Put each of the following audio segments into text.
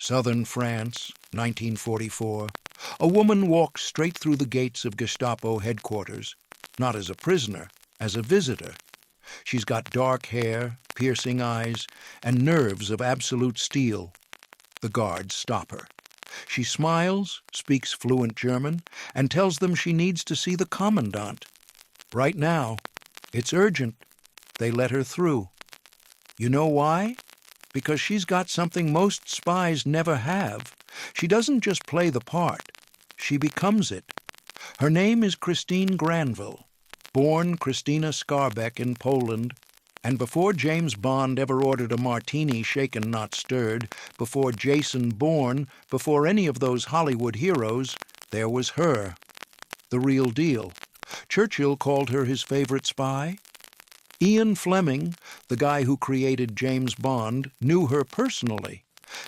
Southern France, 1944. A woman walks straight through the gates of Gestapo headquarters, not as a prisoner, as a visitor. She's got dark hair, piercing eyes, and nerves of absolute steel. The guards stop her. She smiles, speaks fluent German, and tells them she needs to see the commandant. Right now. It's urgent. They let her through. You know why? Because she's got something most spies never have. She doesn't just play the part. She becomes it. Her name is Christine Granville, born Christina Skarbek in Poland, and before James Bond ever ordered a martini shaken not stirred, before Jason Bourne, before any of those Hollywood heroes, there was her. The real deal. Churchill called her his favorite spy. Ian Fleming, the guy who created James Bond, knew her personally.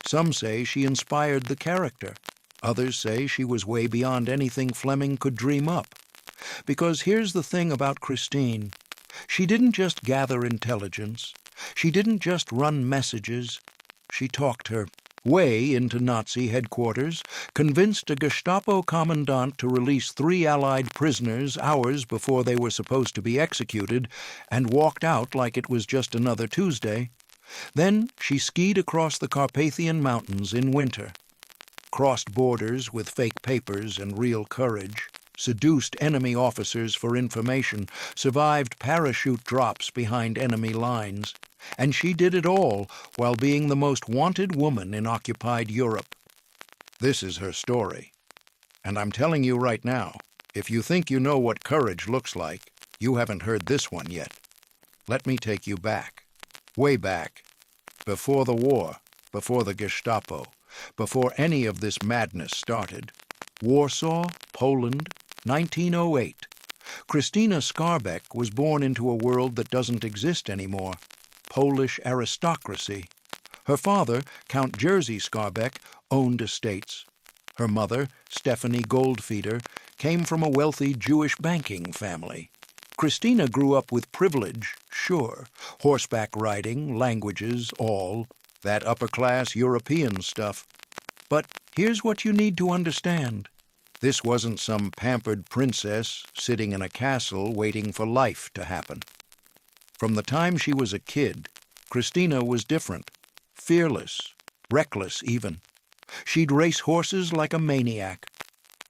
Some say she inspired the character. Others say she was way beyond anything Fleming could dream up. Because here's the thing about Christine. She didn't just gather intelligence. She didn't just run messages. She talked her way into Nazi headquarters, convinced a Gestapo commandant to release 3 Allied prisoners hours before they were supposed to be executed, and walked out like it was just another Tuesday. Then she skied across the Carpathian Mountains in winter, crossed borders with fake papers and real courage, seduced enemy officers for information, survived parachute drops behind enemy lines. And she did it all while being the most wanted woman in occupied Europe. This is her story. And I'm telling you right now, if you think you know what courage looks like, you haven't heard this one yet. Let me take you back, way back, before the war, before the Gestapo, before any of this madness started. Warsaw, Poland, 1908. Christina Skarbek was born into a world that doesn't exist anymore. Polish aristocracy. Her father, Count Jerzy Skarbek, owned estates. Her mother, Stephanie Goldfeder, came from a wealthy Jewish banking family. Christina grew up with privilege, sure, horseback riding, languages, all, that upper-class European stuff. But here's what you need to understand. This wasn't some pampered princess sitting in a castle waiting for life to happen. From the time she was a kid, Christina was different, fearless, reckless even. She'd race horses like a maniac,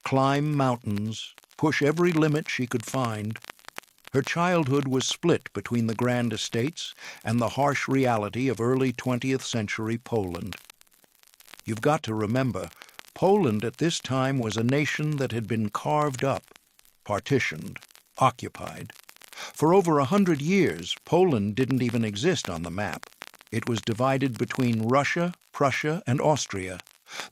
climb mountains, push every limit she could find. Her childhood was split between the grand estates and the harsh reality of early 20th century Poland. You've got to remember, Poland at this time was a nation that had been carved up, partitioned, occupied. For over 100 years, Poland didn't even exist on the map. It was divided between Russia, Prussia, and Austria.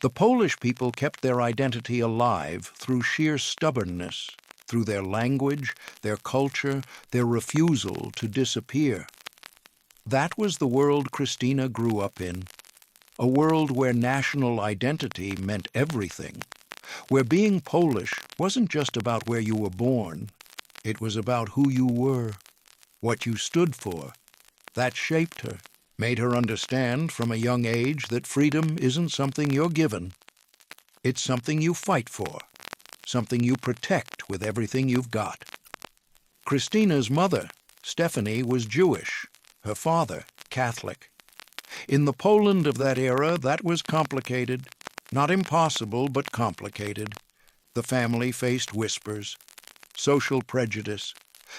The Polish people kept their identity alive through sheer stubbornness, through their language, their culture, their refusal to disappear. That was the world Christina grew up in, a world where national identity meant everything, where being Polish wasn't just about where you were born. It was about who you were, what you stood for. That shaped her, made her understand from a young age that freedom isn't something you're given. It's something you fight for, something you protect with everything you've got. Christina's mother, Stephanie, was Jewish, her father, Catholic. In the Poland of that era, that was complicated. Not impossible, but complicated. The family faced whispers, social prejudice,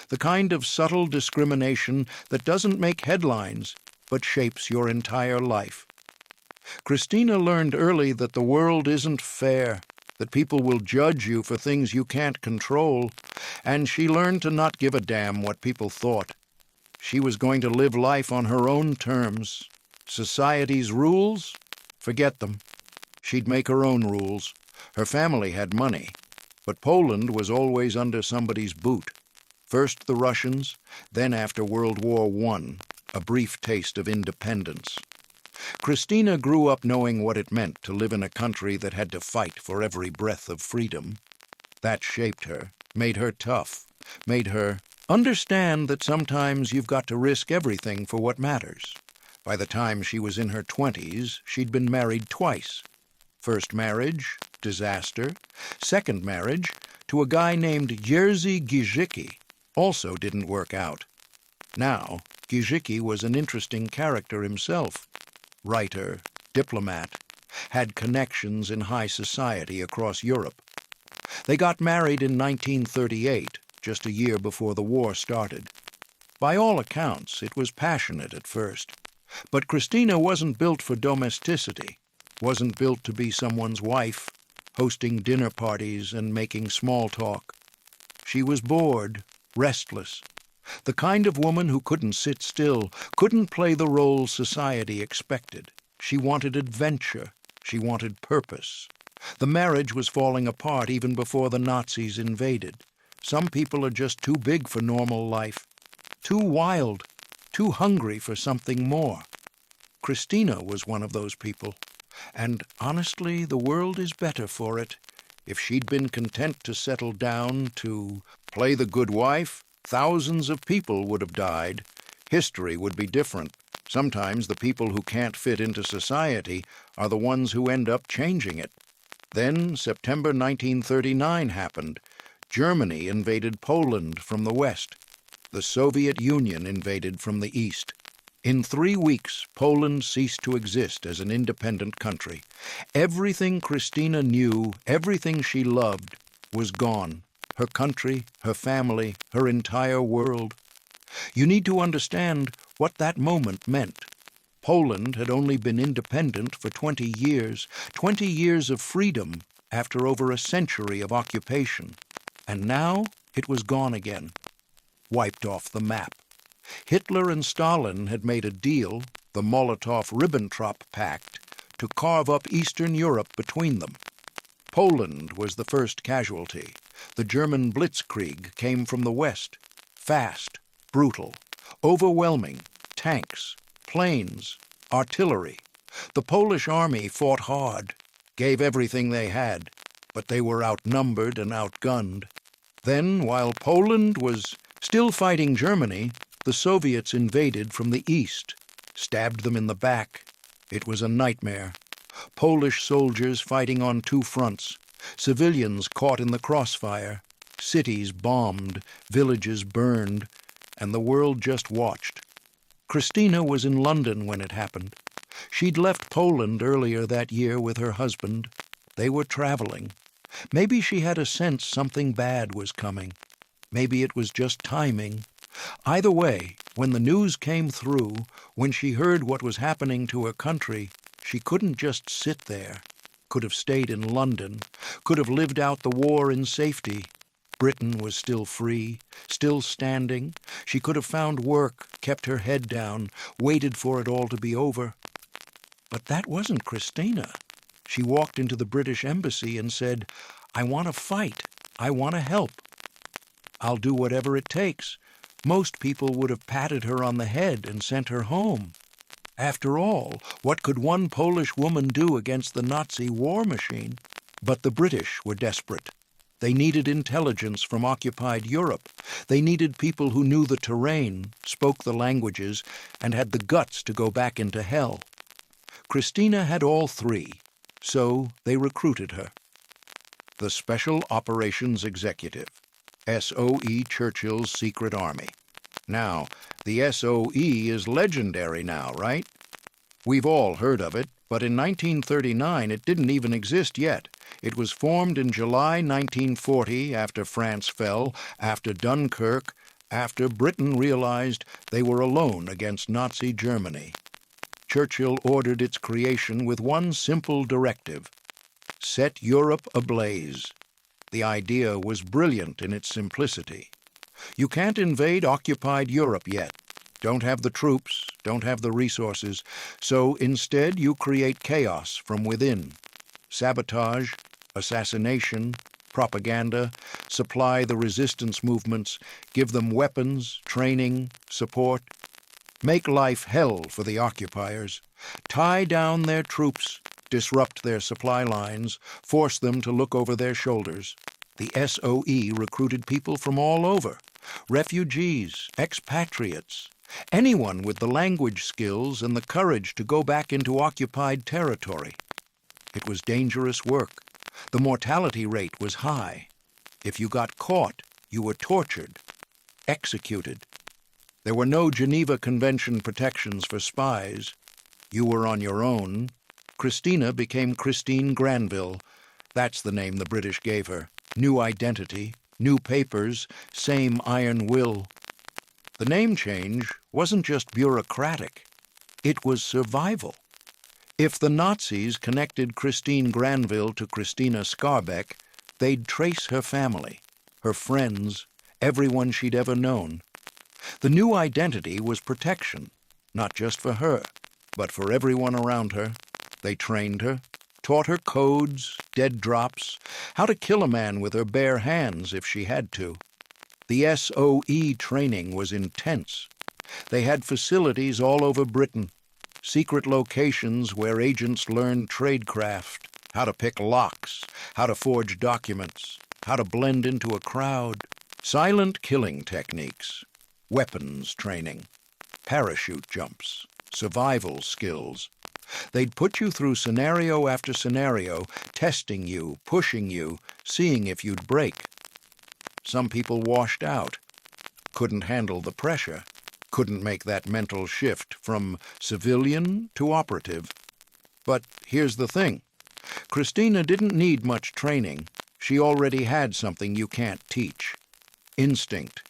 the kind of subtle discrimination that doesn't make headlines, but shapes your entire life. Christina learned early that the world isn't fair, that people will judge you for things you can't control, and she learned to not give a damn what people thought. She was going to live life on her own terms. Society's rules? Forget them. She'd make her own rules. Her family had money, but Poland was always under somebody's boot. First the Russians, then after World War I, a brief taste of independence. Christina grew up knowing what it meant to live in a country that had to fight for every breath of freedom. That shaped her, made her tough, made her understand that sometimes you've got to risk everything for what matters. By the time she was in her 20s, she'd been married twice, First marriage, disaster. Second marriage, to a guy named Jerzy Gizicki, also didn't work out. Now, Gizicki was an interesting character himself. Writer, diplomat, had connections in high society across Europe. They got married in 1938, just a year before the war started. By all accounts, it was passionate at first. But Christina wasn't built for domesticity, wasn't built to be someone's wife, hosting dinner parties and making small talk. She was bored, restless, the kind of woman who couldn't sit still, couldn't play the role society expected. She wanted adventure. She wanted purpose. The marriage was falling apart even before the Nazis invaded. Some people are just too big for normal life, too wild, too hungry for something more. Christina was one of those people, and honestly, the world is better for it. If she'd been content to settle down to play the good wife, thousands of people would have died. History would be different. Sometimes the people who can't fit into society are the ones who end up changing it. Then September 1939 happened. Germany invaded Poland from the west. The Soviet Union invaded from the east. In 3 weeks, Poland ceased to exist as an independent country. Everything Christina knew, everything she loved, was gone. Her country, her family, her entire world. You need to understand what that moment meant. Poland had only been independent for 20 years of freedom after over a century of occupation. And now it was gone again, wiped off the map. Hitler and Stalin had made a deal, the Molotov-Ribbentrop Pact, to carve up Eastern Europe between them. Poland was the first casualty. The German blitzkrieg came from the west, fast, brutal, overwhelming, tanks, planes, artillery. The Polish army fought hard, gave everything they had, but they were outnumbered and outgunned. Then, while Poland was still fighting Germany, the Soviets invaded from the east, stabbed them in the back. It was a nightmare. Polish soldiers fighting on 2 fronts, civilians caught in the crossfire, cities bombed, villages burned, and the world just watched. Christina was in London when it happened. She'd left Poland earlier that year with her husband. They were traveling. Maybe she had a sense something bad was coming. Maybe it was just timing. Either way, when the news came through, when she heard what was happening to her country, she couldn't just sit there. Could have stayed in London, could have lived out the war in safety. Britain was still free, still standing. She could have found work, kept her head down, waited for it all to be over. But that wasn't Christina. She walked into the British embassy and said, "I want to fight. I want to help. I'll do whatever it takes." Most people would have patted her on the head and sent her home. After all, what could one Polish woman do against the Nazi war machine? But the British were desperate. They needed intelligence from occupied Europe. They needed people who knew the terrain, spoke the languages, and had the guts to go back into hell. Christina had all 3, so they recruited her. The Special Operations Executive, SOE Churchill's secret army. Now, the SOE is legendary now, right? We've all heard of it, but in 1939 it didn't even exist yet. It was formed in July 1940 after France fell, after Dunkirk, after Britain realized they were alone against Nazi Germany. Churchill ordered its creation with one simple directive: set Europe ablaze. The idea was brilliant in its simplicity. You can't invade occupied Europe yet. Don't have the troops, don't have the resources, so instead you create chaos from within. Sabotage, assassination, propaganda, supply the resistance movements, give them weapons, training, support. Make life hell for the occupiers. Tie down their troops, disrupt their supply lines, force them to look over their shoulders. The SOE recruited people from all over. Refugees, expatriates, anyone with the language skills and the courage to go back into occupied territory. It was dangerous work. The mortality rate was high. If you got caught, you were tortured, executed. There were no Geneva Convention protections for spies. You were on your own. Christina became Christine Granville. That's the name the British gave her. New identity, new papers, same iron will. The name change wasn't just bureaucratic. It was survival. If the Nazis connected Christine Granville to Christina Skarbek, they'd trace her family, her friends, everyone she'd ever known. The new identity was protection, not just for her, but for everyone around her. They trained her, taught her codes, dead drops, how to kill a man with her bare hands if she had to. The SOE training was intense. They had facilities all over Britain, secret locations where agents learned tradecraft, how to pick locks, how to forge documents, how to blend into a crowd, silent killing techniques, weapons training, parachute jumps, survival skills. They'd put you through scenario after scenario, testing you, pushing you, seeing if you'd break. Some people washed out, couldn't handle the pressure, couldn't make that mental shift from civilian to operative. But here's the thing. Christina didn't need much training. She already had something you can't teach. Instinct,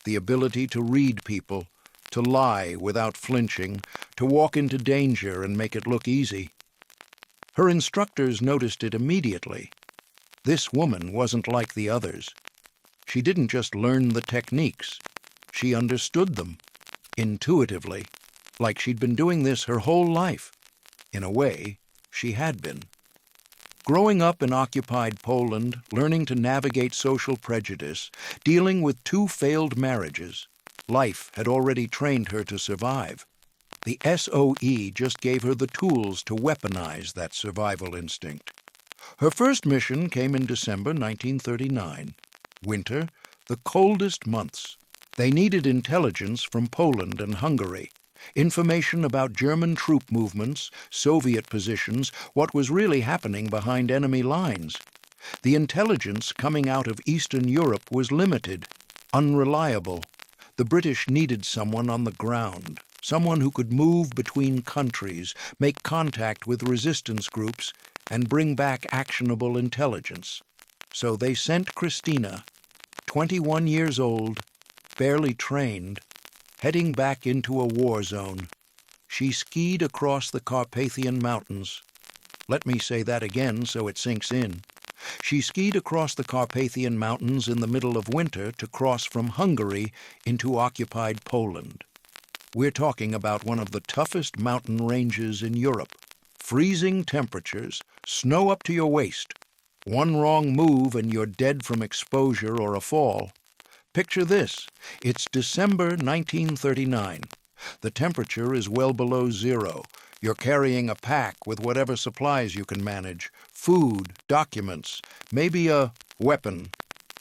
the ability to read people, to lie without flinching, to walk into danger and make it look easy. Her instructors noticed it immediately. This woman wasn't like the others. She didn't just learn the techniques. She understood them, intuitively, like she'd been doing this her whole life. In a way, she had been. Growing up in occupied Poland, learning to navigate social prejudice, dealing with 2 failed marriages, life had already trained her to survive. The SOE just gave her the tools to weaponize that survival instinct. Her first mission came in December 1939. Winter, the coldest months. They needed intelligence from Poland and Hungary, information about German troop movements, Soviet positions, what was really happening behind enemy lines. The intelligence coming out of Eastern Europe was limited, unreliable. The British needed someone on the ground, someone who could move between countries, make contact with resistance groups, and bring back actionable intelligence. So they sent Christina, 21 years old, barely trained, heading back into a war zone. She skied across the Carpathian Mountains. Let me say that again so it sinks in. She skied across the Carpathian Mountains in the middle of winter to cross from Hungary into occupied Poland. We're talking about one of the toughest mountain ranges in Europe. Freezing temperatures, snow up to your waist. One wrong move and you're dead from exposure or a fall. Picture this. It's December 1939. The temperature is well below zero. You're carrying a pack with whatever supplies you can manage, food, documents, maybe a weapon.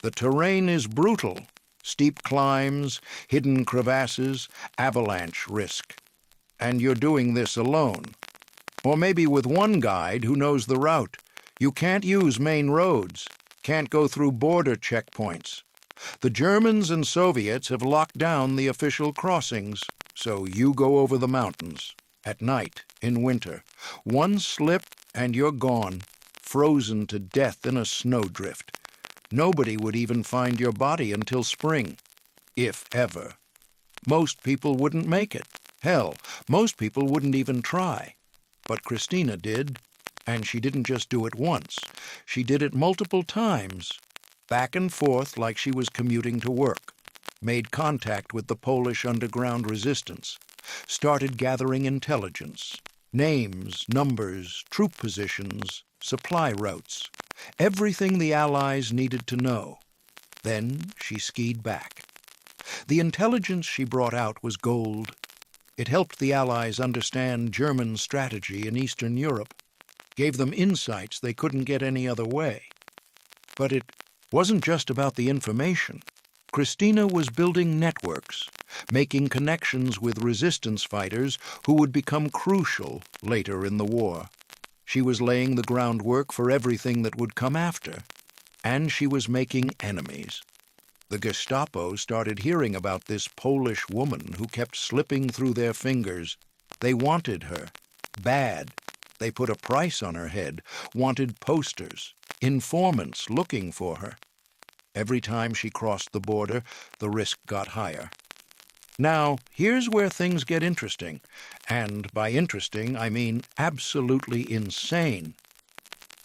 The terrain is brutal. Steep climbs, hidden crevasses, avalanche risk. And you're doing this alone. Or maybe with one guide who knows the route. You can't use main roads, can't go through border checkpoints. The Germans and Soviets have locked down the official crossings, so you go over the mountains, at night, in winter. One slip and you're gone, frozen to death in a snowdrift. Nobody would even find your body until spring, if ever. Most people wouldn't make it. Hell, most people wouldn't even try. But Christina did, and she didn't just do it once. She did it multiple times, back and forth like she was commuting to work, made contact with the Polish underground resistance, started gathering intelligence, names, numbers, troop positions, supply routes, everything the Allies needed to know. Then she skied back. The intelligence she brought out was gold. It helped the Allies understand German strategy in Eastern Europe, gave them insights they couldn't get any other way. But it wasn't just about the information. Christina was building networks, making connections with resistance fighters who would become crucial later in the war. She was laying the groundwork for everything that would come after, and she was making enemies. The Gestapo started hearing about this Polish woman who kept slipping through their fingers. They wanted her. Bad. They put a price on her head, wanted posters, informants looking for her. Every time she crossed the border, the risk got higher. Now, here's where things get interesting, and by interesting, I mean absolutely insane.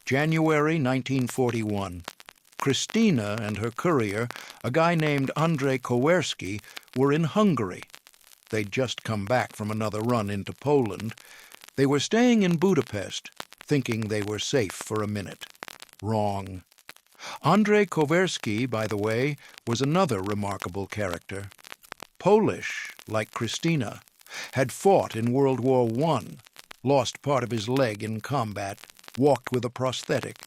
January 1941. Christina and her courier, a guy named Andrzej Kowerski, were in Hungary. They'd just come back from another run into Poland. They were staying in Budapest, thinking they were safe for a minute. Wrong. Andrzej Kowerski, by the way, was another remarkable character. Polish, like Christina, had fought in World War I, lost part of his leg in combat, walked with a prosthetic,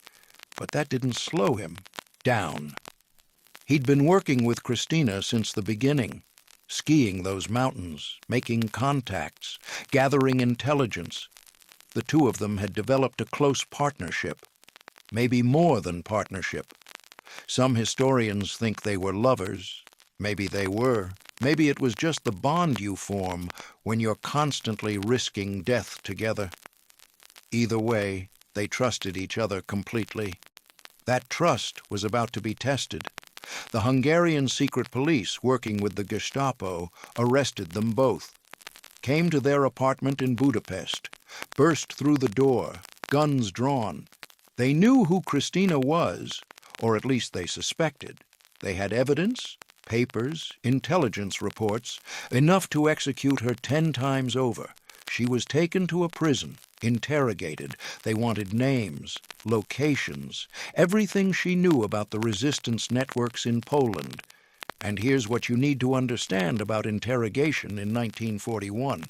but that didn't slow him down. He'd been working with Christina since the beginning, skiing those mountains, making contacts, gathering intelligence. The two of them had developed a close partnership, maybe more than partnership. Some historians think they were lovers. Maybe they were. Maybe it was just the bond you form when you're constantly risking death together. Either way, they trusted each other completely. That trust was about to be tested. The Hungarian secret police, working with the Gestapo, arrested them both. Came to their apartment in Budapest, burst through the door, guns drawn. They knew who Christina was, or at least they suspected. They had evidence, papers, intelligence reports, enough to execute her 10 times over. She was taken to a prison, interrogated. They wanted names, locations, everything she knew about the resistance networks in Poland. And here's what you need to understand about interrogation in 1941.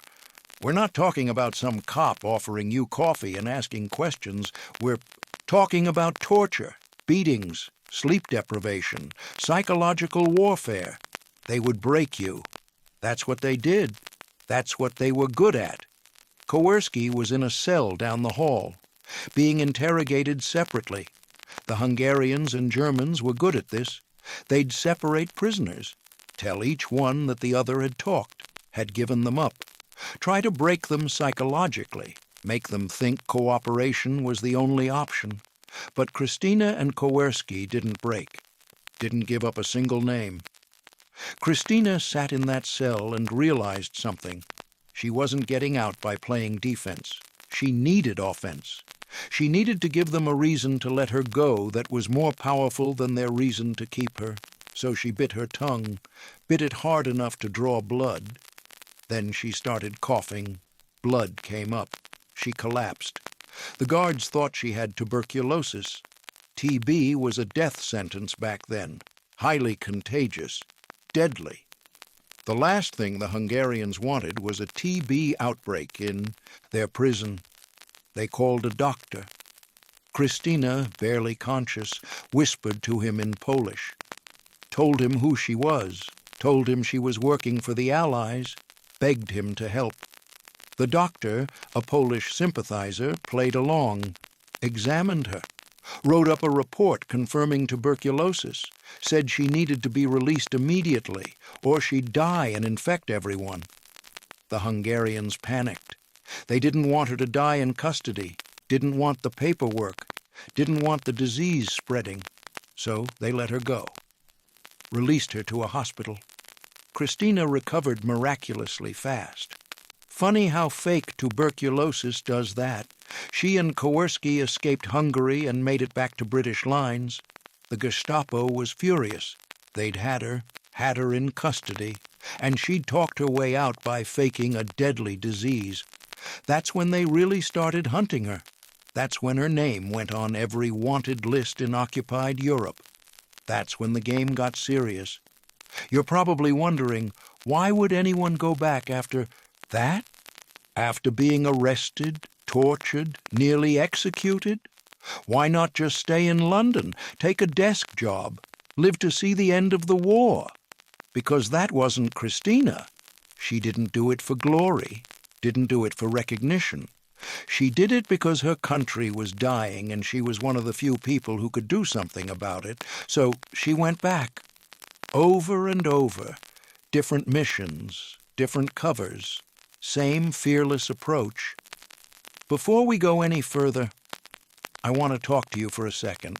We're not talking about some cop offering you coffee and asking questions. We're talking about torture, beatings, sleep deprivation, psychological warfare. They would break you. That's what they did. That's what they were good at. Kowerski was in a cell down the hall, being interrogated separately. The Hungarians and Germans were good at this. They'd separate prisoners, tell each one that the other had talked, had given them up, try to break them psychologically, make them think cooperation was the only option. But Christina and Kowerski didn't break, didn't give up a single name. Christina sat in that cell and realized something. She wasn't getting out by playing defense. She needed offense. She needed to give them a reason to let her go that was more powerful than their reason to keep her. So she bit her tongue, bit it hard enough to draw blood. Then she started coughing. Blood came up. She collapsed. The guards thought she had tuberculosis. TB was a death sentence back then, highly contagious, deadly. The last thing the Hungarians wanted was a TB outbreak in their prison. They called a doctor. Christina, barely conscious, whispered to him in Polish, told him who she was, told him she was working for the Allies, begged him to help. The doctor, a Polish sympathizer, played along, examined her, wrote up a report confirming tuberculosis, said she needed to be released immediately or she'd die and infect everyone. The Hungarians panicked. They didn't want her to die in custody, didn't want the paperwork, didn't want the disease spreading, so they let her go. Released her to a hospital. Christina recovered miraculously fast. Funny how fake tuberculosis does that. She and Kowerski escaped Hungary and made it back to British lines. The Gestapo was furious. They'd had her in custody, and she'd talked her way out by faking a deadly disease. That's when they really started hunting her. That's when her name went on every wanted list in occupied Europe. That's when the game got serious. You're probably wondering, why would anyone go back after that? After being arrested, tortured, nearly executed? Why not just stay in London, take a desk job, live to see the end of the war? Because that wasn't Christina. She didn't do it for glory, didn't do it for recognition. She did it because her country was dying and she was one of the few people who could do something about it, so she went back. Over and over, different missions, different covers, same fearless approach. Before we go any further, I want to talk to you for a second.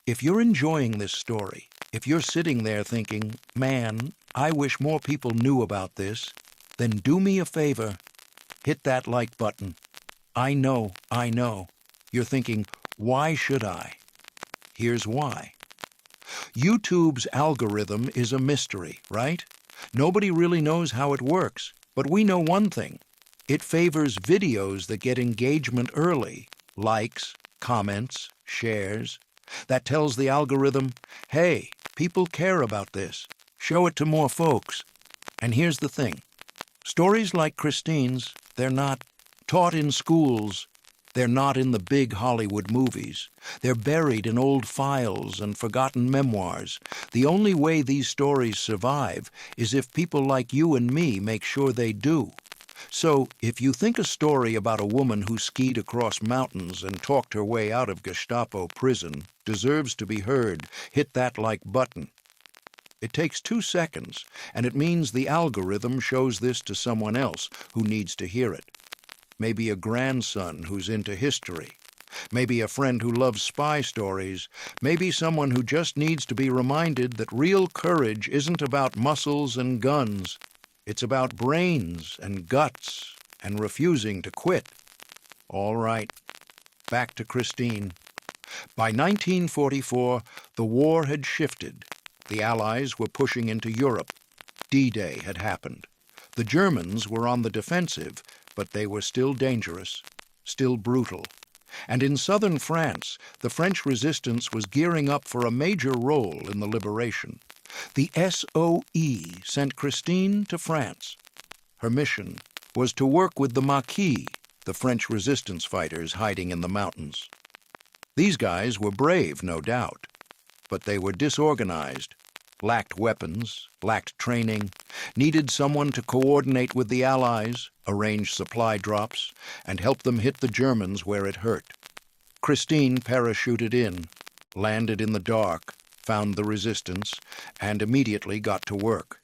If you're enjoying this story, if you're sitting there thinking, man, I wish more people knew about this, then do me a favor, hit that like button. I know. You're thinking, why should I? Here's why. YouTube's algorithm is a mystery, right? Nobody really knows how it works, but we know one thing. It favors videos that get engagement early, likes, comments, shares. That tells the algorithm, hey, people care about this. Show it to more folks. And here's the thing. Stories like Christine's, they're not taught in schools. They're not in the big Hollywood movies. They're buried in old files and forgotten memoirs. The only way these stories survive is if people like you and me make sure they do. So, if you think a story about a woman who skied across mountains and talked her way out of Gestapo prison deserves to be heard, hit that like button. It takes 2 seconds, and it means the algorithm shows this to someone else who needs to hear it. Maybe a grandson who's into history. Maybe a friend who loves spy stories. Maybe someone who just needs to be reminded that real courage isn't about muscles and guns. It's about brains and guts and refusing to quit. All right, back to Christine. By 1944, the war had shifted. The Allies were pushing into Europe. D-Day had happened. The Germans were on the defensive, but they were still dangerous, still brutal. And in southern France, the French resistance was gearing up for a major role in the liberation. The SOE sent Christine to France. Her mission was to work with the Maquis, the French resistance fighters hiding in the mountains. These guys were brave, no doubt, but they were disorganized, lacked weapons, lacked training, needed someone to coordinate with the Allies, arrange supply drops, and help them hit the Germans where it hurt. Christine parachuted in, landed in the dark, found the resistance, and immediately got to work.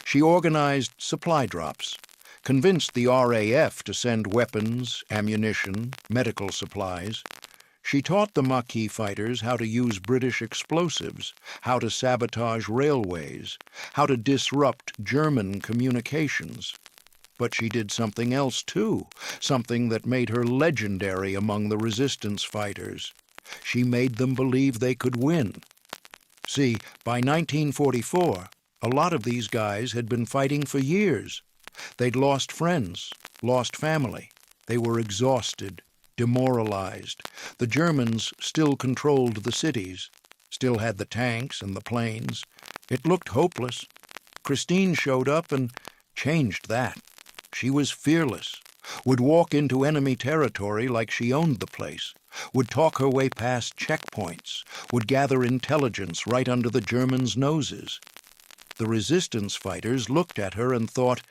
She organized supply drops, convinced the RAF to send weapons, ammunition, medical supplies. She taught the Maquis fighters how to use British explosives, how to sabotage railways, how to disrupt German communications. But she did something else, too, something that made her legendary among the resistance fighters. She made them believe they could win. See, by 1944, a lot of these guys had been fighting for years. They'd lost friends, lost family. They were exhausted, demoralized. The Germans still controlled the cities, still had the tanks and the planes. It looked hopeless. Christine showed up and changed that. She was fearless, would walk into enemy territory like she owned the place, would talk her way past checkpoints, would gather intelligence right under the Germans' noses. The resistance fighters looked at her and thought,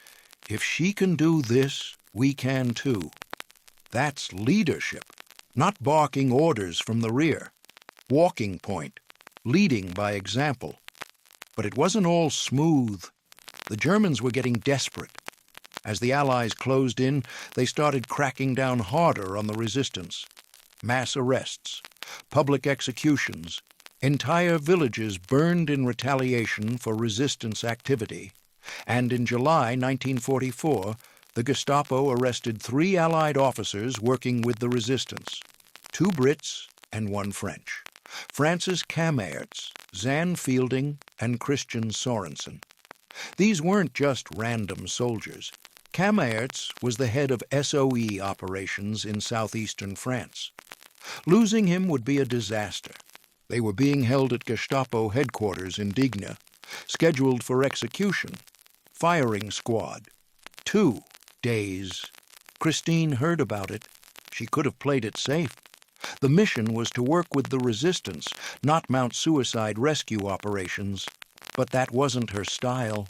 if she can do this, we can too. That's leadership, not barking orders from the rear. Walking point, leading by example. But it wasn't all smooth. The Germans were getting desperate. As the Allies closed in, they started cracking down harder on the resistance. Mass arrests, public executions, entire villages burned in retaliation for resistance activity. And in July 1944, the Gestapo arrested 3 Allied officers working with the resistance, 2 Brits and 1 French, Francis Camaerts, Zan Fielding, and Christian Sorensen. These weren't just random soldiers. Camaerts was the head of SOE operations in southeastern France. Losing him would be a disaster. They were being held at Gestapo headquarters in Digne, scheduled for execution. Firing squad. 2 days. Christine heard about it. She could have played it safe. The mission was to work with the resistance, not mount suicide rescue operations. But that wasn't her style.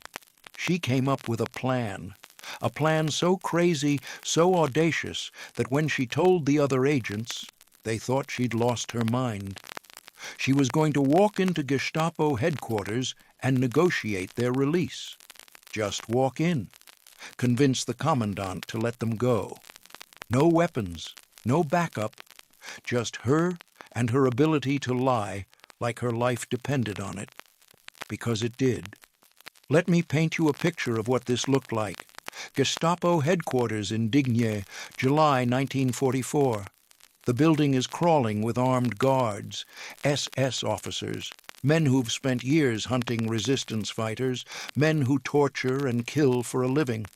She came up with a plan. A plan so crazy, so audacious, that when she told the other agents, they thought she'd lost her mind. She was going to walk into Gestapo headquarters and negotiate their release. Just walk in, convince the commandant to let them go. No weapons, no backup, just her and her ability to lie like her life depended on it. Because it did. Let me paint you a picture of what this looked like. Gestapo headquarters in Digne, July 1944. The building is crawling with armed guards, SS officers, men who've spent years hunting resistance fighters, men who torture and kill for a living.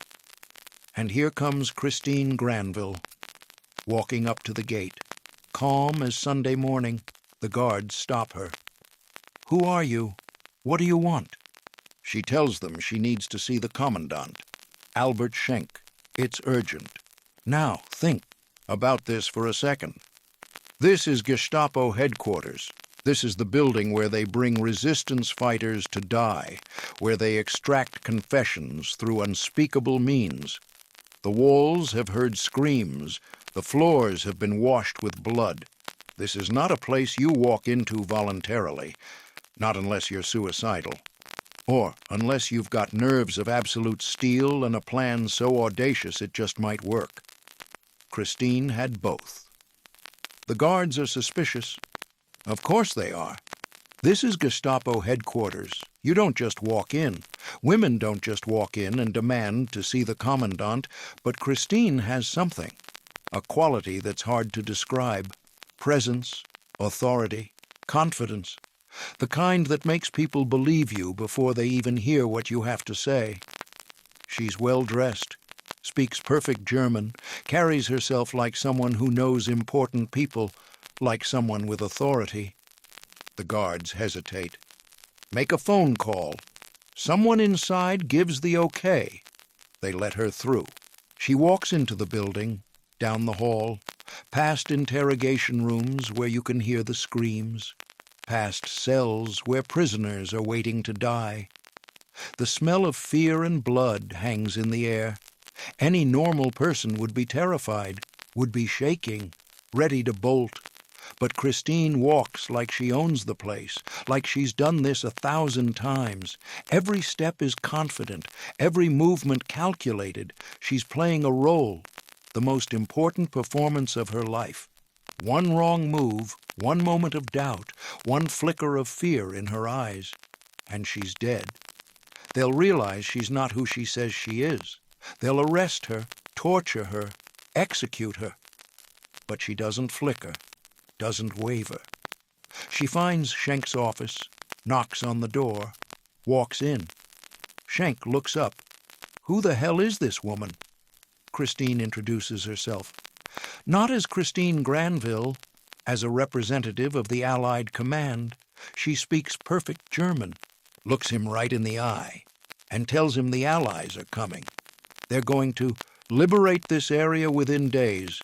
And here comes Christine Granville, walking up to the gate. Calm as Sunday morning, the guards stop her. "Who are you? What do you want?" She tells them she needs to see the commandant, Albert Schenk. It's urgent. Now, think about this for a second. This is Gestapo headquarters. This is the building where they bring resistance fighters to die, where they extract confessions through unspeakable means. The walls have heard screams. The floors have been washed with blood. This is not a place you walk into voluntarily, not unless you're suicidal, or unless you've got nerves of absolute steel and a plan so audacious it just might work. Christine had both. The guards are suspicious. Of course they are. This is Gestapo headquarters. You don't just walk in. Women don't just walk in and demand to see the commandant, but Christine has something, a quality that's hard to describe. Presence, authority, confidence, the kind that makes people believe you before they even hear what you have to say. She's well-dressed, speaks perfect German, carries herself like someone who knows important people, like someone with authority. The guards hesitate. Make a phone call. Someone inside gives the okay. They let her through. She walks into the building, down the hall, past interrogation rooms where you can hear the screams, past cells where prisoners are waiting to die. The smell of fear and blood hangs in the air. Any normal person would be terrified, would be shaking, ready to bolt. But Christine walks like she owns the place, like she's done this 1,000 times. Every step is confident, every movement calculated. She's playing a role, the most important performance of her life. One wrong move, one moment of doubt, one flicker of fear in her eyes, and she's dead. They'll realize she's not who she says she is. They'll arrest her, torture her, execute her. But she doesn't flicker, doesn't waver. She finds Schenk's office, knocks on the door, walks in. Schenk looks up. Who the hell is this woman? Christine introduces herself. Not as Christine Granville, as a representative of the Allied command. She speaks perfect German, looks him right in the eye, and tells him the Allies are coming. They're going to liberate this area within days.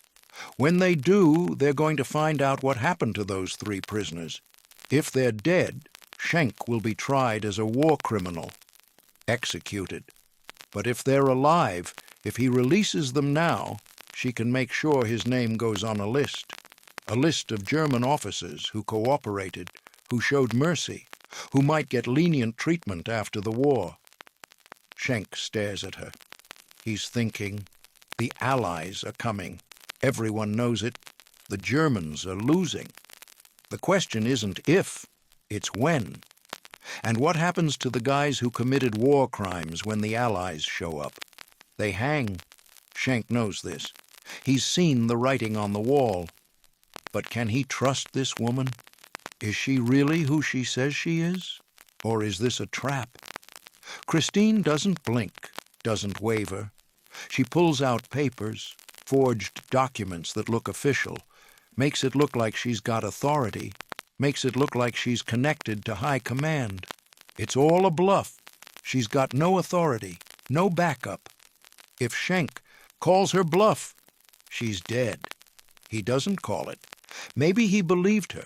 When they do, they're going to find out what happened to those 3 prisoners. If they're dead, Schenk will be tried as a war criminal, executed. But if they're alive, if he releases them now, she can make sure his name goes on a list of German officers who cooperated, who showed mercy, who might get lenient treatment after the war. Schenk stares at her. He's thinking, the Allies are coming. Everyone knows it. The Germans are losing. The question isn't if, it's when. And what happens to the guys who committed war crimes when the Allies show up? They hang. Schenk knows this. He's seen the writing on the wall. But can he trust this woman? Is she really who she says she is? Or is this a trap? Christine doesn't blink, doesn't waver. She pulls out papers, forged documents that look official, makes it look like she's got authority, makes it look like she's connected to high command. It's all a bluff. She's got no authority, no backup. If Schenk calls her bluff, she's dead. He doesn't call it. Maybe he believed her.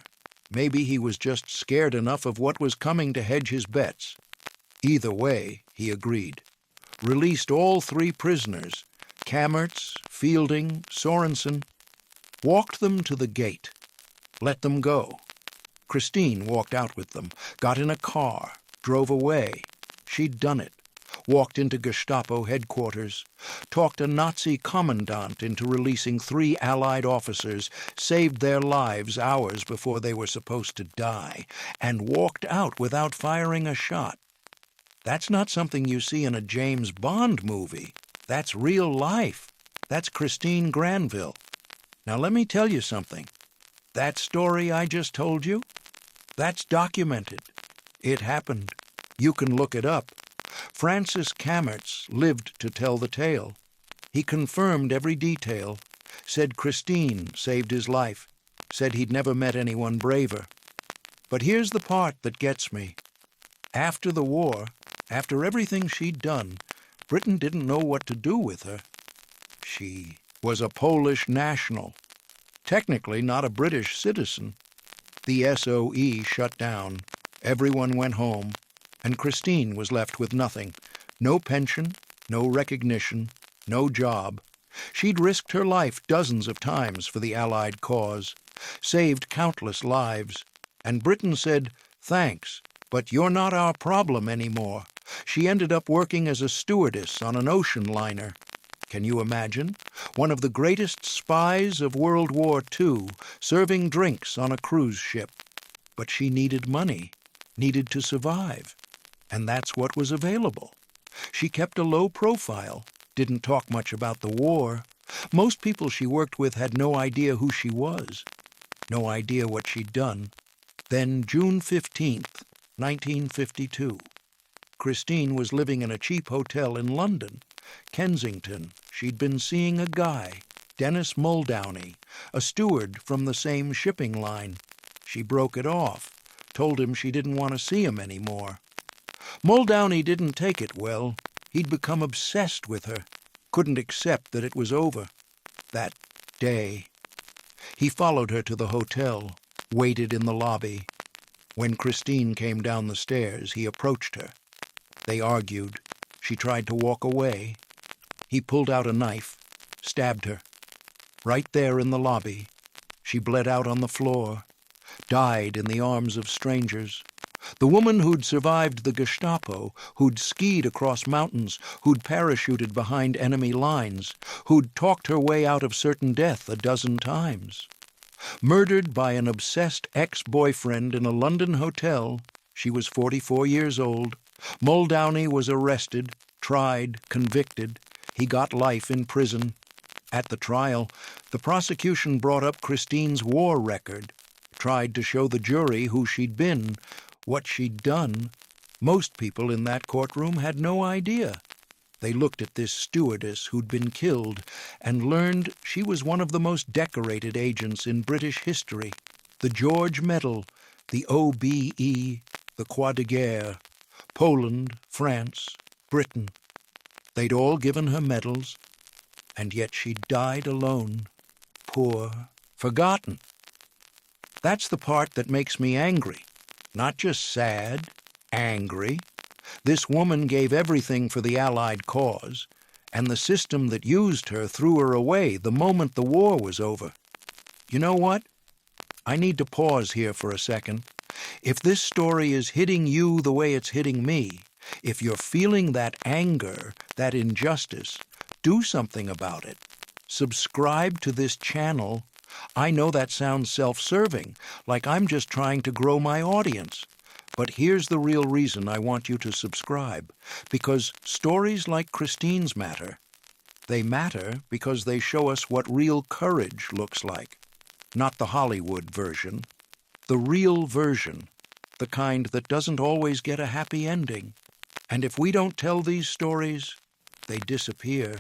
Maybe he was just scared enough of what was coming to hedge his bets. Either way, he agreed. released all 3 prisoners, Kammertz, Fielding, Sorensen, walked them to the gate, let them go. Christine walked out with them, got in a car, drove away. She'd done it. Walked into Gestapo headquarters, talked a Nazi commandant into releasing 3 Allied officers, saved their lives hours before they were supposed to die, and walked out without firing a shot. That's not something you see in a James Bond movie. That's real life. That's Christine Granville. Now let me tell you something. That story I just told you, that's documented. It happened. You can look it up. Francis Kammertz lived to tell the tale. He confirmed every detail, said Christine saved his life, said he'd never met anyone braver. But here's the part that gets me. After the war, after everything she'd done, Britain didn't know what to do with her. She was a Polish national, technically not a British citizen. The SOE shut down. Everyone went home. And Christine was left with nothing. No pension, no recognition, no job. She'd risked her life dozens of times for the Allied cause, saved countless lives, and Britain said, "Thanks, but you're not our problem anymore." She ended up working as a stewardess on an ocean liner. Can you imagine? One of the greatest spies of World War II, serving drinks on a cruise ship. But she needed money, needed to survive. And that's what was available. She kept a low profile, didn't talk much about the war. Most people she worked with had no idea who she was, no idea what she'd done. Then June 15th, 1952. Christine was living in a cheap hotel in London, Kensington. She'd been seeing a guy, Dennis Muldowney, a steward from the same shipping line. She broke it off, told him she didn't want to see him anymore. Muldowney didn't take it well. He'd become obsessed with her, couldn't accept that it was over. That day. He followed her to the hotel, waited in the lobby. When Christine came down the stairs, he approached her. They argued. She tried to walk away. He pulled out a knife, stabbed her. Right there in the lobby. She bled out on the floor, died in the arms of strangers. The woman who'd survived the Gestapo, who'd skied across mountains, who'd parachuted behind enemy lines, who'd talked her way out of certain death a dozen times. Murdered by an obsessed ex-boyfriend in a London hotel. She was 44 years old. Muldowney was arrested, tried, convicted. He got life in prison. At the trial, the prosecution brought up Christine's war record, tried to show the jury who she'd been, what she'd done. Most people in that courtroom had no idea. They looked at this stewardess who'd been killed and learned she was one of the most decorated agents in British history. The George Medal, the OBE, the Croix de Guerre, Poland, France, Britain. They'd all given her medals, and yet she died alone, poor, forgotten. That's the part that makes me angry. Not just sad, angry. This woman gave everything for the Allied cause, and the system that used her threw her away the moment the war was over. You know what? I need to pause here for a second. If this story is hitting you the way it's hitting me, if you're feeling that anger, that injustice, do something about it. Subscribe to this channel. I know that sounds self-serving, like I'm just trying to grow my audience. But here's the real reason I want you to subscribe. Because stories like Christine's matter. They matter because they show us what real courage looks like. Not the Hollywood version. The real version. The kind that doesn't always get a happy ending. And if we don't tell these stories, they disappear.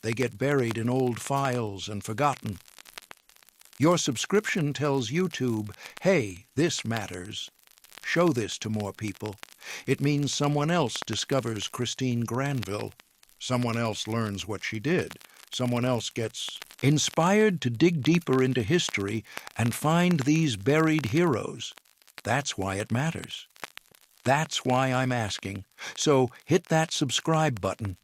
They get buried in old files and forgotten. Your subscription tells YouTube, hey, this matters. Show this to more people. It means someone else discovers Christine Granville. Someone else learns what she did. Someone else gets inspired to dig deeper into history and find these buried heroes. That's why it matters. That's why I'm asking. So hit that subscribe button.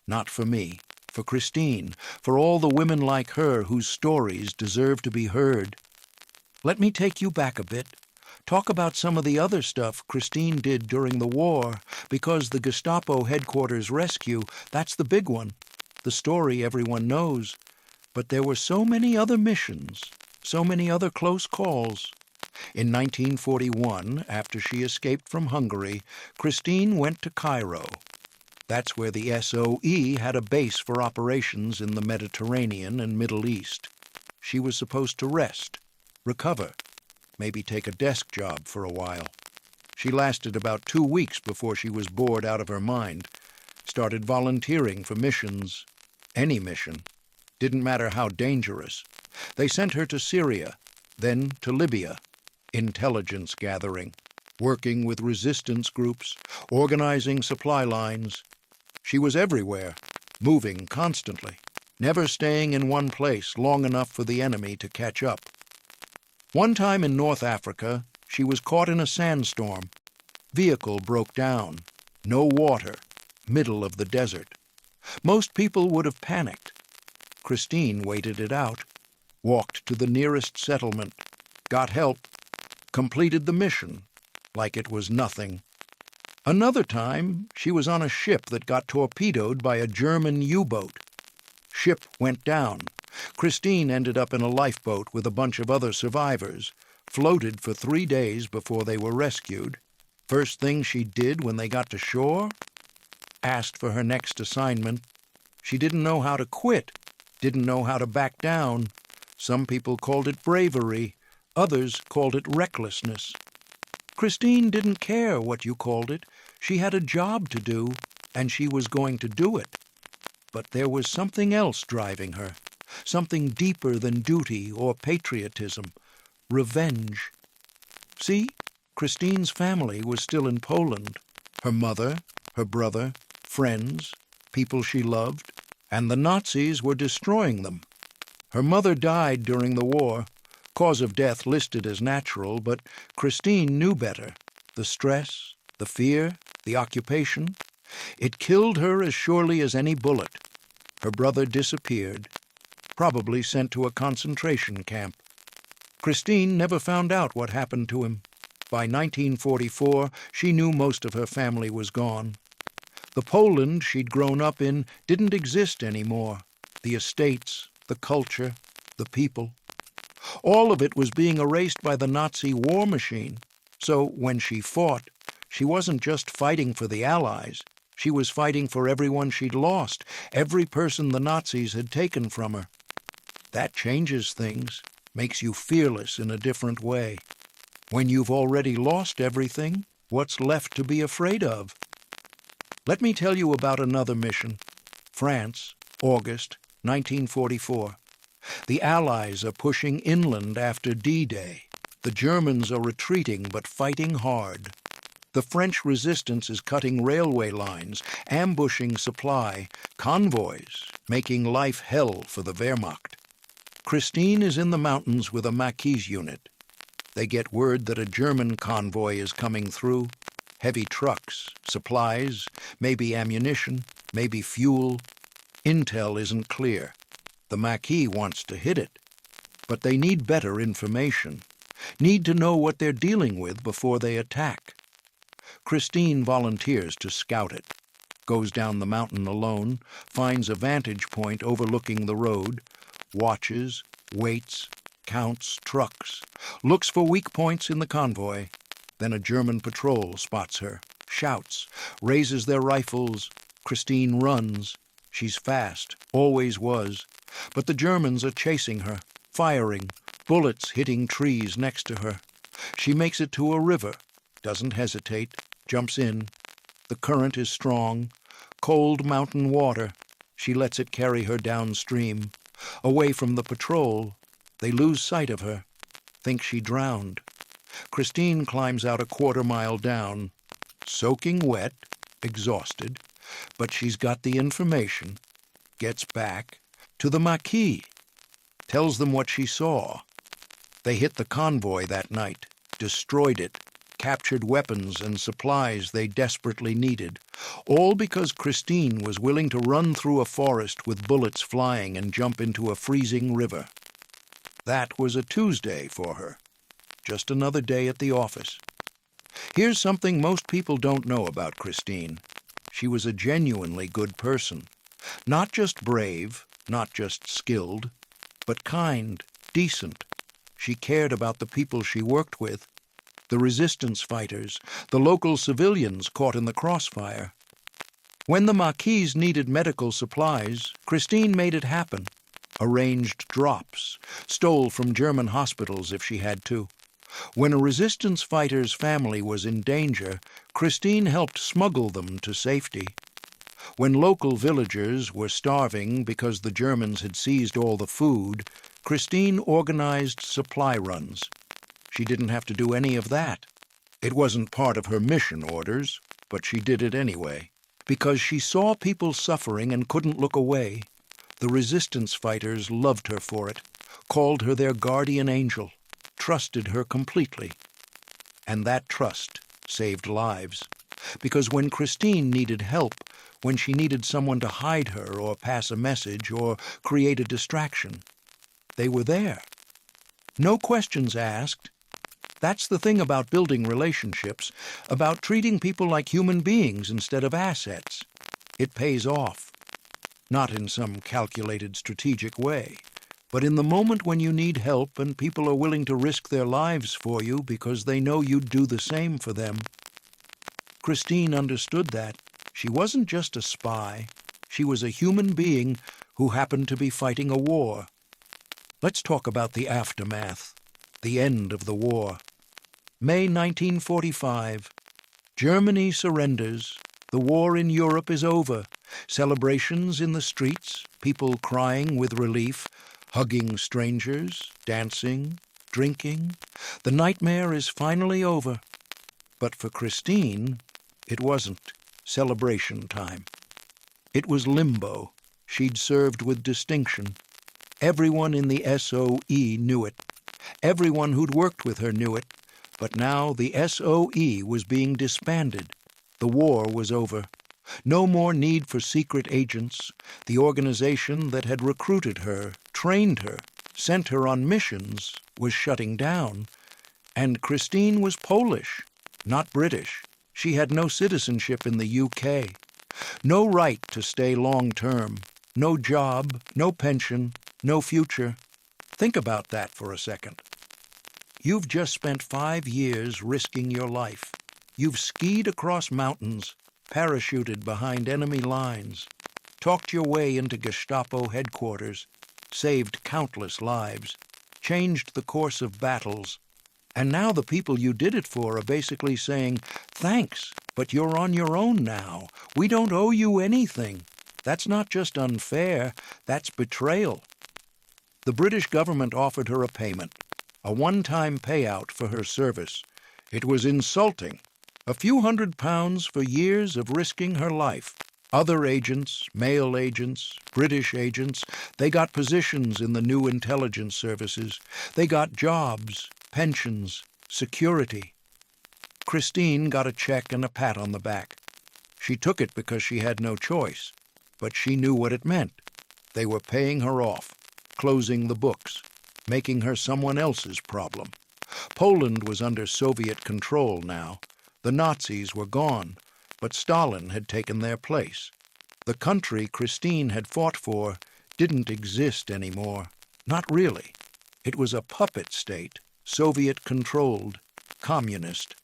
Not for me, for Christine, for all the women like her whose stories deserve to be heard. Let me take you back a bit. Talk about some of the other stuff Christine did during the war, because the Gestapo headquarters rescue, that's the big one, the story everyone knows. But there were so many other missions, so many other close calls. In 1941, after she escaped from Hungary, Christine went to Cairo. That's where the SOE had a base for operations in the Mediterranean and Middle East. She was supposed to rest, recover, maybe take a desk job for a while. She lasted about 2 weeks before she was bored out of her mind, started volunteering for missions, any mission. Didn't matter how dangerous. They sent her to Syria, then to Libya, intelligence gathering, working with resistance groups, organizing supply lines. She was everywhere, moving constantly, never staying in one place long enough for the enemy to catch up. One time in North Africa, she was caught in a sandstorm. Vehicle broke down. No water. Middle of the desert. Most people would have panicked. Christine waited it out, walked to the nearest settlement, got help, completed the mission like it was nothing. Another time, she was on a ship that got torpedoed by a German U-boat. Ship went down. Christine ended up in a lifeboat with a bunch of other survivors, floated for 3 days before they were rescued. First thing she did when they got to shore? Asked for her next assignment. She didn't know how to quit, didn't know how to back down. Some people called it bravery, others called it recklessness. Christine didn't care what you called it. She had a job to do, and she was going to do it. But there was something else driving her, something deeper than duty or patriotism, revenge. See, Christine's family was still in Poland. Her mother, her brother, friends, people she loved, and the Nazis were destroying them. Her mother died during the war, cause of death listed as natural, but Christine knew better. The stress, the fear, the occupation. It killed her as surely as any bullet. Her brother disappeared, probably sent to a concentration camp. Christine never found out what happened to him. By 1944, she knew most of her family was gone. The Poland she'd grown up in didn't exist anymore. The estates, the culture, the people. All of it was being erased by the Nazi war machine. So when she fought, she wasn't just fighting for the Allies. She was fighting for everyone she'd lost, every person the Nazis had taken from her. That changes things, makes you fearless in a different way. When you've already lost everything, what's left to be afraid of? Let me tell you about another mission. France, August 1944. The Allies are pushing inland after D-Day. The Germans are retreating but fighting hard. The French resistance is cutting railway lines, ambushing supply, convoys, making life hell for the Wehrmacht. Christine is in the mountains with a Maquis unit. They get word that a German convoy is coming through. Heavy trucks, supplies, maybe ammunition, maybe fuel. Intel isn't clear. The Maquis wants to hit it. But they need better information. Need to know what they're dealing with before they attack. Christine volunteers to scout it. Goes down the mountain alone, finds a vantage point overlooking the road, watches, waits, counts trucks, looks for weak points in the convoy. Then a German patrol spots her, shouts, raises their rifles. Christine runs. She's fast, always was. But the Germans are chasing her, firing, bullets hitting trees next to her. She makes it to a river, doesn't hesitate, jumps in. The current is strong, cold mountain water. She lets it carry her downstream, away from the patrol. They lose sight of her, think she drowned. Christine climbs out a quarter-mile down, soaking wet, exhausted, but she's got the information. Gets back to the Maquis, tells them what she saw. They hit the convoy that night, destroyed it, captured weapons and supplies they desperately needed, all because Christine was willing to run through a forest with bullets flying and jump into a freezing river. That was a Tuesday for her, just another day at the office. Here's something most people don't know about Christine. She was a genuinely good person. Not just brave, not just skilled, but kind, decent. She cared about the people she worked with, the resistance fighters, the local civilians caught in the crossfire. When the Marquise needed medical supplies, Christine made it happen, arranged drops, stole from German hospitals if she had to. When a resistance fighter's family was in danger, Christine helped smuggle them to safety. When local villagers were starving because the Germans had seized all the food, Christine organized supply runs. She didn't have to do any of that. It wasn't part of her mission orders, but she did it anyway. Because she saw people suffering and couldn't look away, the resistance fighters loved her for it, called her their guardian angel, trusted her completely. And that trust saved lives. Because when Christine needed help, when she needed someone to hide her or pass a message or create a distraction, they were there. No questions asked. That's the thing about building relationships, about treating people like human beings instead of assets. It pays off. Not in some calculated strategic way, but in the moment when you need help and people are willing to risk their lives for you because they know you'd do the same for them. Christine understood that. She wasn't just a spy. She was a human being who happened to be fighting a war. Let's talk about the aftermath, the end of the war. May 1945. Germany surrenders. The war in Europe is over. Celebrations in the streets, people crying with relief, hugging strangers, dancing, drinking. The nightmare is finally over. But for Christine, it wasn't celebration time. It was limbo. She'd served with distinction. Everyone in the SOE knew it. Everyone who'd worked with her knew it. But now the SOE was being disbanded. The war was over. No more need for secret agents. The organization that had recruited her, trained her, sent her on missions, was shutting down. And Christine was Polish, not British. She had no citizenship in the UK. No right to stay long-term. No job, no pension, no future. Think about that for a second. You've just spent 5 years risking your life. You've skied across mountains, parachuted behind enemy lines, talked your way into Gestapo headquarters, saved countless lives, changed the course of battles, and now the people you did it for are basically saying, "Thanks, but you're on your own now. We don't owe you anything." That's not just unfair, that's betrayal. The British government offered her a payment, a one-time payout for her service. It was insulting. A few £100 for years of risking her life. Other agents, male agents, British agents, they got positions in the new intelligence services. They got jobs, pensions, security. Christine got a check and a pat on the back. She took it because she had no choice, but she knew what it meant. They were paying her off, closing the books, making her someone else's problem. Poland was under Soviet control now. The Nazis were gone, but Stalin had taken their place. The country Christine had fought for didn't exist anymore. Not really. It was a puppet state, Soviet-controlled, communist.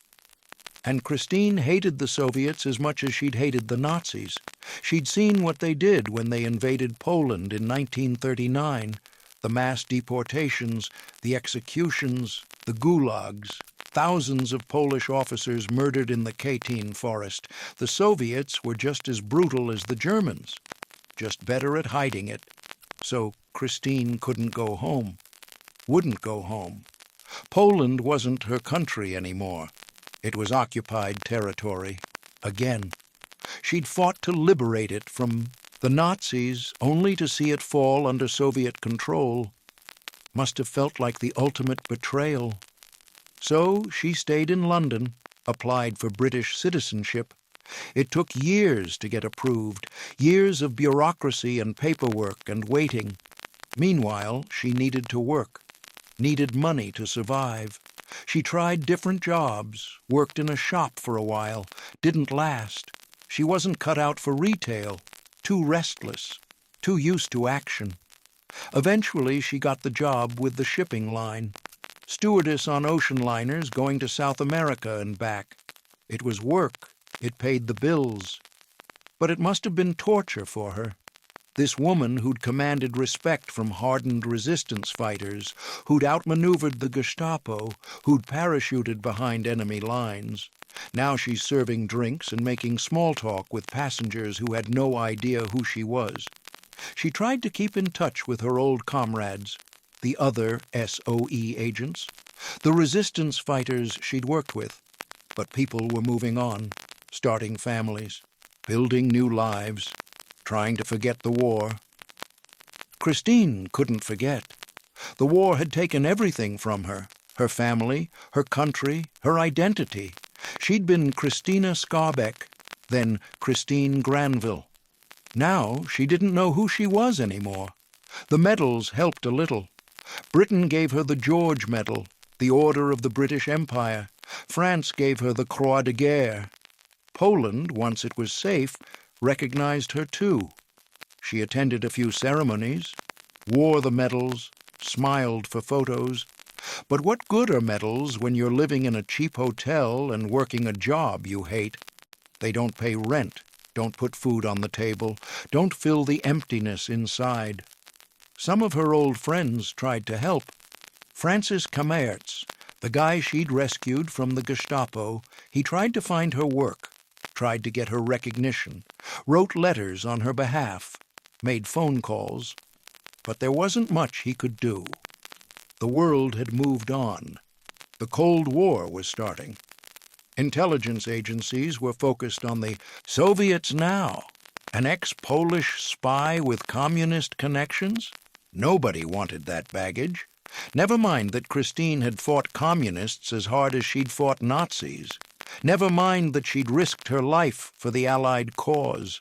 And Christine hated the Soviets as much as she'd hated the Nazis. She'd seen what they did when they invaded Poland in 1939, the mass deportations, the executions, the gulags. Thousands of Polish officers murdered in the Katyn forest. The Soviets were just as brutal as the Germans, just better at hiding it. So Christine couldn't go home, wouldn't go home. Poland wasn't her country anymore. It was occupied territory, again. She'd fought to liberate it from the Nazis, only to see it fall under Soviet control. Must have felt like the ultimate betrayal. So she stayed in London, applied for British citizenship. It took years to get approved, years of bureaucracy and paperwork and waiting. Meanwhile, she needed to work, needed money to survive. She tried different jobs, worked in a shop for a while, didn't last. She wasn't cut out for retail, too restless, too used to action. Eventually, she got the job with the shipping line. Stewardess on ocean liners going to South America and back. It was work. It paid the bills. But it must have been torture for her. This woman who'd commanded respect from hardened resistance fighters, who'd outmaneuvered the Gestapo, who'd parachuted behind enemy lines. Now she's serving drinks and making small talk with passengers who had no idea who she was. She tried to keep in touch with her old comrades, the other SOE agents, the resistance fighters she'd worked with. But people were moving on, starting families, building new lives, trying to forget the war. Christine couldn't forget. The war had taken everything from her, her family, her country, her identity. She'd been Christina Skarbek, then Christine Granville. Now she didn't know who she was anymore. The medals helped a little. Britain gave her the George Medal, the Order of the British Empire. France gave her the Croix de Guerre. Poland, once it was safe, recognized her too. She attended a few ceremonies, wore the medals, smiled for photos. But what good are medals when you're living in a cheap hotel and working a job you hate? They don't pay rent, don't put food on the table, don't fill the emptiness inside. Some of her old friends tried to help. Francis Kamertz, the guy she'd rescued from the Gestapo, he tried to find her work, tried to get her recognition, wrote letters on her behalf, made phone calls. But there wasn't much he could do. The world had moved on. The Cold War was starting. Intelligence agencies were focused on the Soviets now, an ex-Polish spy with communist connections. Nobody wanted that baggage. Never mind that Christine had fought communists as hard as she'd fought Nazis. Never mind that she'd risked her life for the Allied cause.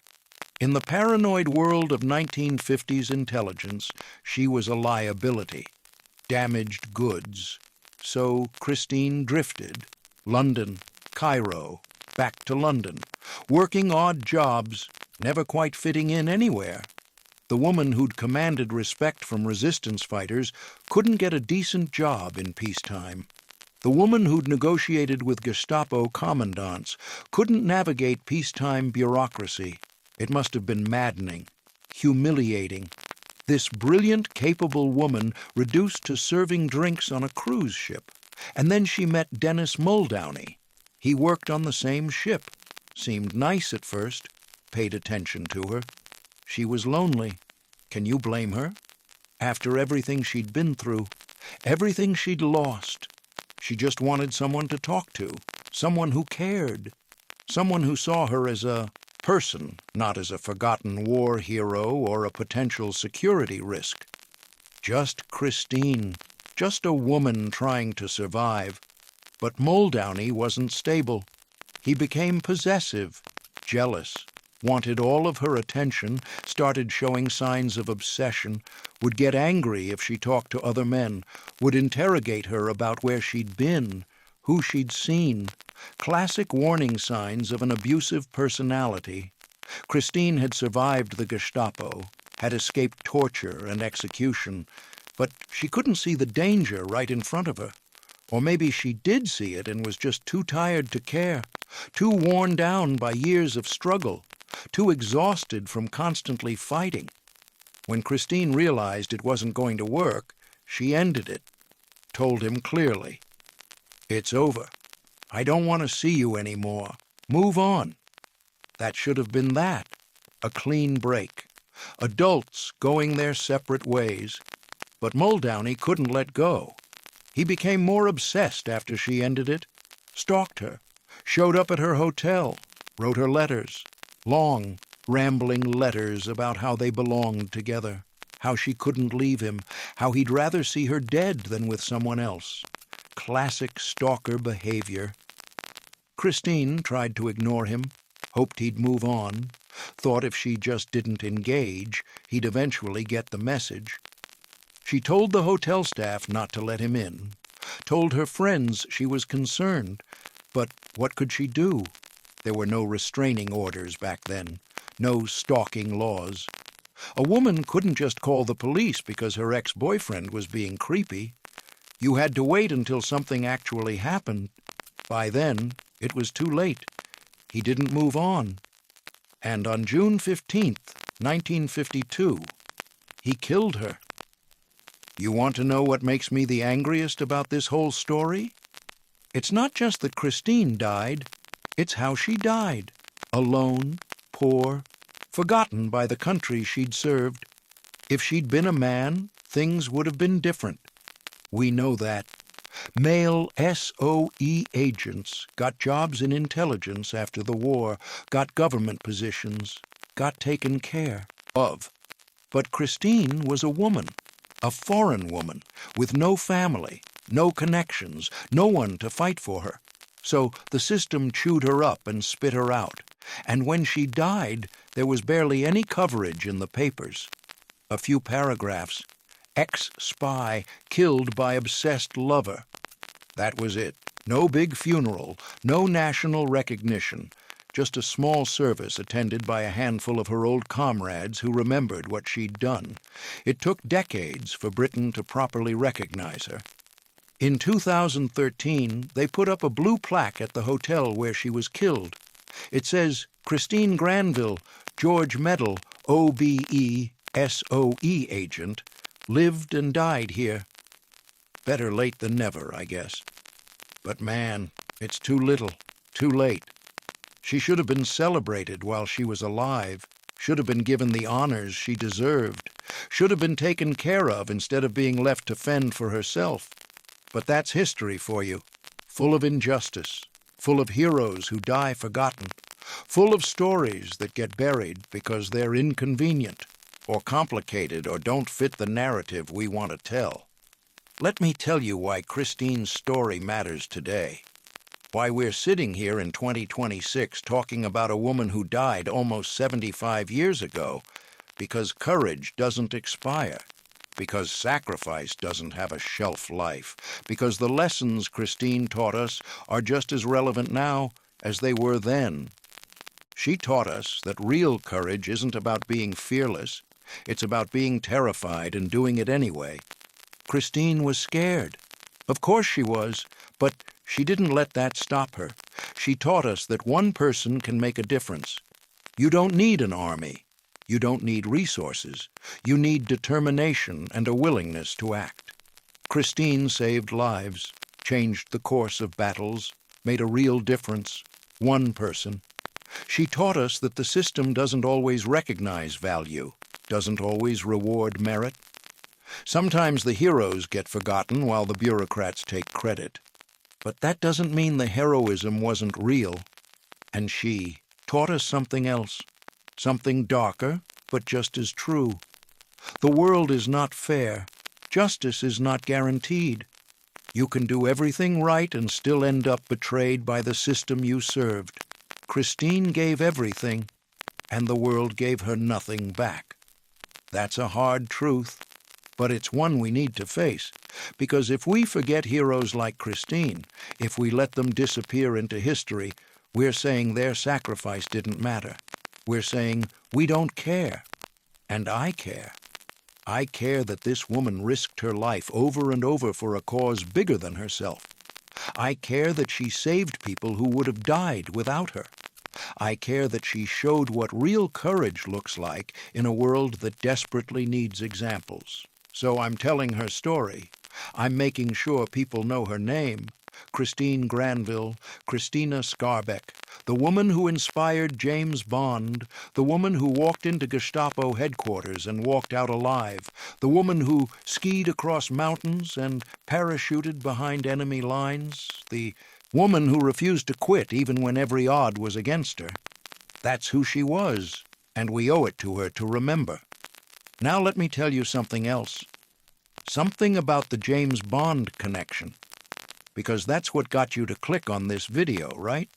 In the paranoid world of 1950s intelligence, she was a liability. Damaged goods. So Christine drifted. London, Cairo, back to London, working odd jobs, never quite fitting in anywhere. The woman who'd commanded respect from resistance fighters couldn't get a decent job in peacetime. The woman who'd negotiated with Gestapo commandants couldn't navigate peacetime bureaucracy. It must have been maddening, humiliating. This brilliant, capable woman reduced to serving drinks on a cruise ship. And then she met Dennis Muldowney. He worked on the same ship, seemed nice at first, paid attention to her. She was lonely. Can you blame her? After everything she'd been through, everything she'd lost, she just wanted someone to talk to, someone who cared, someone who saw her as a person, not as a forgotten war hero or a potential security risk. Just Christine, just a woman trying to survive. But Muldowney wasn't stable. He became possessive, jealous, wanted all of her attention, started showing signs of obsession, would get angry if she talked to other men, would interrogate her about where she'd been, who she'd seen. Classic warning signs of an abusive personality. Christine had survived the Gestapo, had escaped torture and execution, but she couldn't see the danger right in front of her. Or maybe she did see it and was just too tired to care, too worn down by years of struggle, too exhausted from constantly fighting. When Christine realized it wasn't going to work, she ended it, told him clearly, "It's over. I don't want to see you anymore. Move on." That should have been that, a clean break. Adults going their separate ways. But Muldowney couldn't let go. He became more obsessed after she ended it, stalked her, showed up at her hotel, wrote her letters, long, rambling letters about how they belonged together, how she couldn't leave him, how he'd rather see her dead than with someone else. Classic stalker behavior. Christine tried to ignore him, hoped he'd move on, thought if she just didn't engage, he'd eventually get the message. She told the hotel staff not to let him in, told her friends she was concerned, but what could she do? There were no restraining orders back then, no stalking laws. A woman couldn't just call the police because her ex-boyfriend was being creepy. You had to wait until something actually happened. By then, it was too late. He didn't move on. And on June 15th, 1952, he killed her. You want to know what makes me the angriest about this whole story? It's not just that Christine died, it's how she died. Alone, poor, forgotten by the country she'd served. If she'd been a man, things would have been different. We know that. Male SOE agents got jobs in intelligence after the war, got government positions, got taken care of. But Christine was a woman, a foreign woman, with no family, no connections, no one to fight for her. So the system chewed her up and spit her out. And when she died, there was barely any coverage in the papers. A few paragraphs. Ex-spy killed by obsessed lover. That was it. No big funeral, no national recognition, just a small service attended by a handful of her old comrades who remembered what she'd done. It took decades for Britain to properly recognize her. In 2013, they put up a blue plaque at the hotel where she was killed. It says, Christine Granville, George Medal, OBE, SOE agent, lived and died here. Better late than never, I guess. But man, it's too little, too late. She should have been celebrated while she was alive, should have been given the honors she deserved, should have been taken care of instead of being left to fend for herself. But that's history for you, full of injustice, full of heroes who die forgotten, full of stories that get buried because they're inconvenient, or complicated, or don't fit the narrative we want to tell. Let me tell you why Christine's story matters today. Why we're sitting here in 2026 talking about a woman who died almost 75 years ago, because courage doesn't expire, because sacrifice doesn't have a shelf life, because the lessons Christine taught us are just as relevant now as they were then. She taught us that real courage isn't about being fearless, it's about being terrified and doing it anyway. Christine was scared. Of course she was, but she didn't let that stop her. She taught us that one person can make a difference. You don't need an army. You don't need resources. You need determination and a willingness to act. Christine saved lives, changed the course of battles, made a real difference. One person. She taught us that the system doesn't always recognize value, doesn't always reward merit. Sometimes the heroes get forgotten while the bureaucrats take credit. But that doesn't mean the heroism wasn't real. And she taught us something else, something darker, but just as true. The world is not fair. Justice is not guaranteed. You can do everything right and still end up betrayed by the system you served. Christine gave everything, and the world gave her nothing back. That's a hard truth, but it's one we need to face, because if we forget heroes like Christine, if we let them disappear into history, we're saying their sacrifice didn't matter. We're saying we don't care. And I care. I care that this woman risked her life over and over for a cause bigger than herself. I care that she saved people who would have died without her. I care that she showed what real courage looks like in a world that desperately needs examples. So I'm telling her story. I'm making sure people know her name. Christine Granville, Christina Skarbek, the woman who inspired James Bond, the woman who walked into Gestapo headquarters and walked out alive, the woman who skied across mountains and parachuted behind enemy lines, the woman who refused to quit even when every odd was against her. That's who she was, and we owe it to her to remember. Now let me tell you something else. Something about the James Bond connection. Because that's what got you to click on this video, right?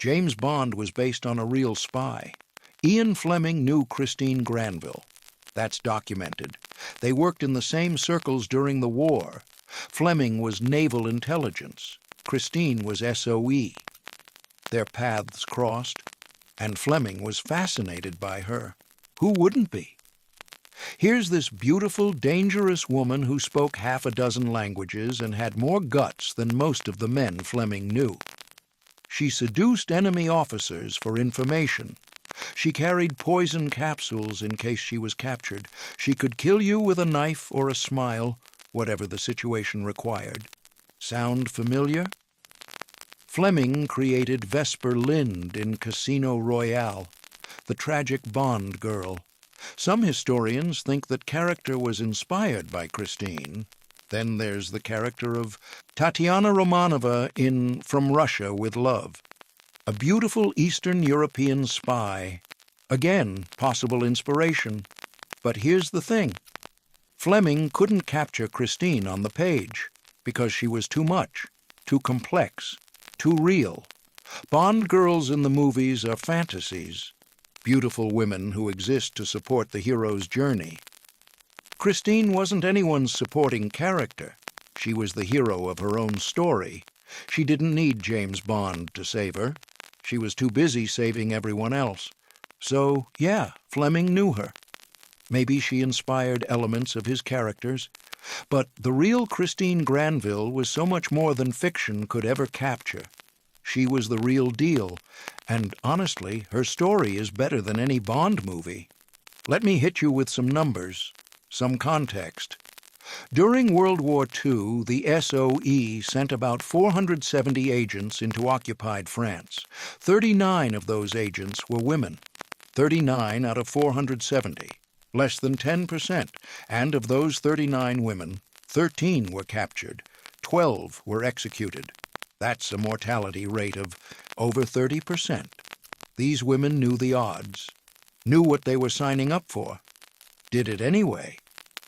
James Bond was based on a real spy. Ian Fleming knew Christine Granville. That's documented. They worked in the same circles during the war. Fleming was naval intelligence. Christine was SOE. Their paths crossed, and Fleming was fascinated by her. Who wouldn't be? Here's this beautiful, dangerous woman who spoke half a dozen languages and had more guts than most of the men Fleming knew. She seduced enemy officers for information. She carried poison capsules in case she was captured. She could kill you with a knife or a smile, whatever the situation required. Sound familiar? Fleming created Vesper Lynd in Casino Royale, the tragic Bond girl. Some historians think that character was inspired by Christine. Then there's the character of Tatiana Romanova in From Russia with Love. A beautiful Eastern European spy. Again, possible inspiration. But here's the thing. Fleming couldn't capture Christine on the page because she was too much, too complex, too real. Bond girls in the movies are fantasies, beautiful women who exist to support the hero's journey. Christine wasn't anyone's supporting character. She was the hero of her own story. She didn't need James Bond to save her. She was too busy saving everyone else. So, yeah, Fleming knew her. Maybe she inspired elements of his characters. But the real Christine Granville was so much more than fiction could ever capture. She was the real deal, and honestly, her story is better than any Bond movie. Let me hit you with some numbers, some context. During World War II, the SOE sent about 470 agents into occupied France. 39 of those agents were women. 39 out of 470, less than 10%. And of those 39 women, 13 were captured. 12 were executed. That's a mortality rate of over 30%. These women knew the odds, knew what they were signing up for, did it anyway.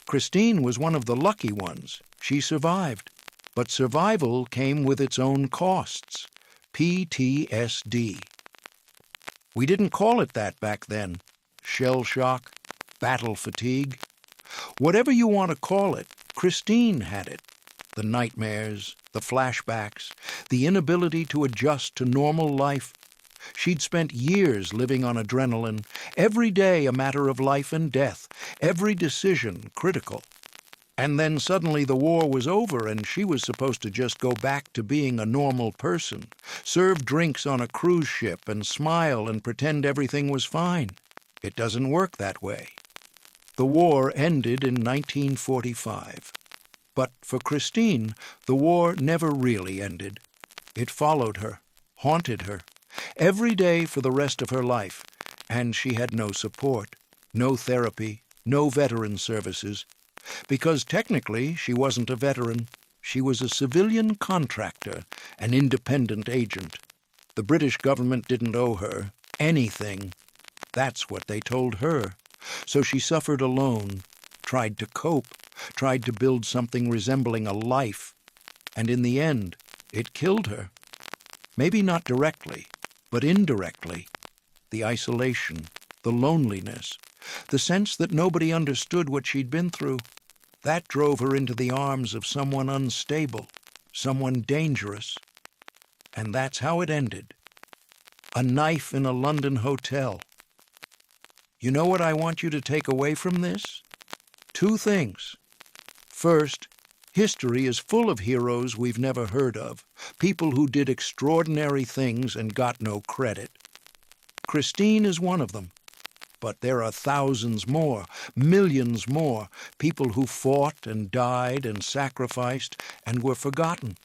Christine was one of the lucky ones. She survived. But survival came with its own costs. PTSD. We didn't call it that back then. Shell shock, battle fatigue. Whatever you want to call it, Christine had it. The nightmares, the flashbacks, the inability to adjust to normal life. She'd spent years living on adrenaline, every day a matter of life and death, every decision critical. And then suddenly the war was over and she was supposed to just go back to being a normal person, serve drinks on a cruise ship and smile and pretend everything was fine. It doesn't work that way. The war ended in 1945. But for Christine, the war never really ended. It followed her, haunted her, every day for the rest of her life, and she had no support, no therapy, no veteran services, because technically she wasn't a veteran. She was a civilian contractor, an independent agent. The British government didn't owe her anything. That's what they told her. So she suffered alone, tried to cope, tried to build something resembling a life, and in the end, it killed her. Maybe not directly, but indirectly. The isolation, the loneliness, the sense that nobody understood what she'd been through, that drove her into the arms of someone unstable, someone dangerous. And that's how it ended. A knife in a London hotel. You know what I want you to take away from this? 2 things. First, history is full of heroes we've never heard of, people who did extraordinary things and got no credit. Christine is one of them. But there are thousands more, millions more, people who fought and died and sacrificed and were forgotten.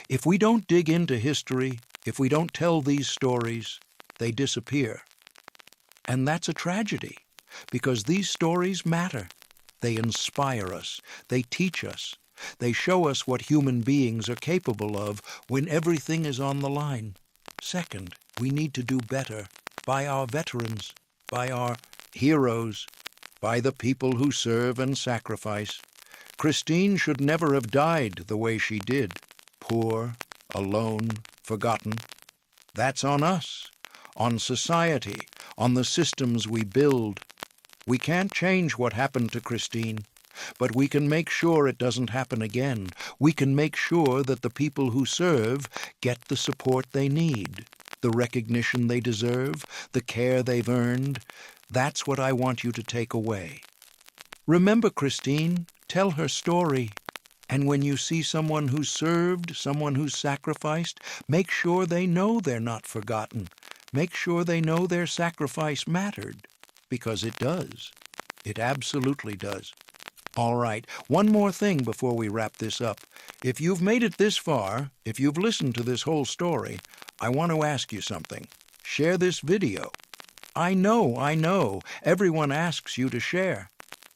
If we don't dig into history, if we don't tell these stories, they disappear. And that's a tragedy, because these stories matter. They inspire us. They teach us. They show us what human beings are capable of when everything is on the line. Second, we need to do better by our veterans, by our heroes, by the people who serve and sacrifice. Christine should never have died the way she did, poor, alone, forgotten. That's on us, on society, on the systems we build. We can't change what happened to Christine, but we can make sure it doesn't happen again. We can make sure that the people who serve get the support they need, the recognition they deserve, the care they've earned. That's what I want you to take away. Remember Christine, tell her story. And when you see someone who's served, someone who's sacrificed, make sure they know they're not forgotten. Make sure they know their sacrifice mattered, because it does. It absolutely does. All right, one more thing before we wrap this up. If you've made it this far, if you've listened to this whole story, I want to ask you something. Share this video. I know, everyone asks you to share.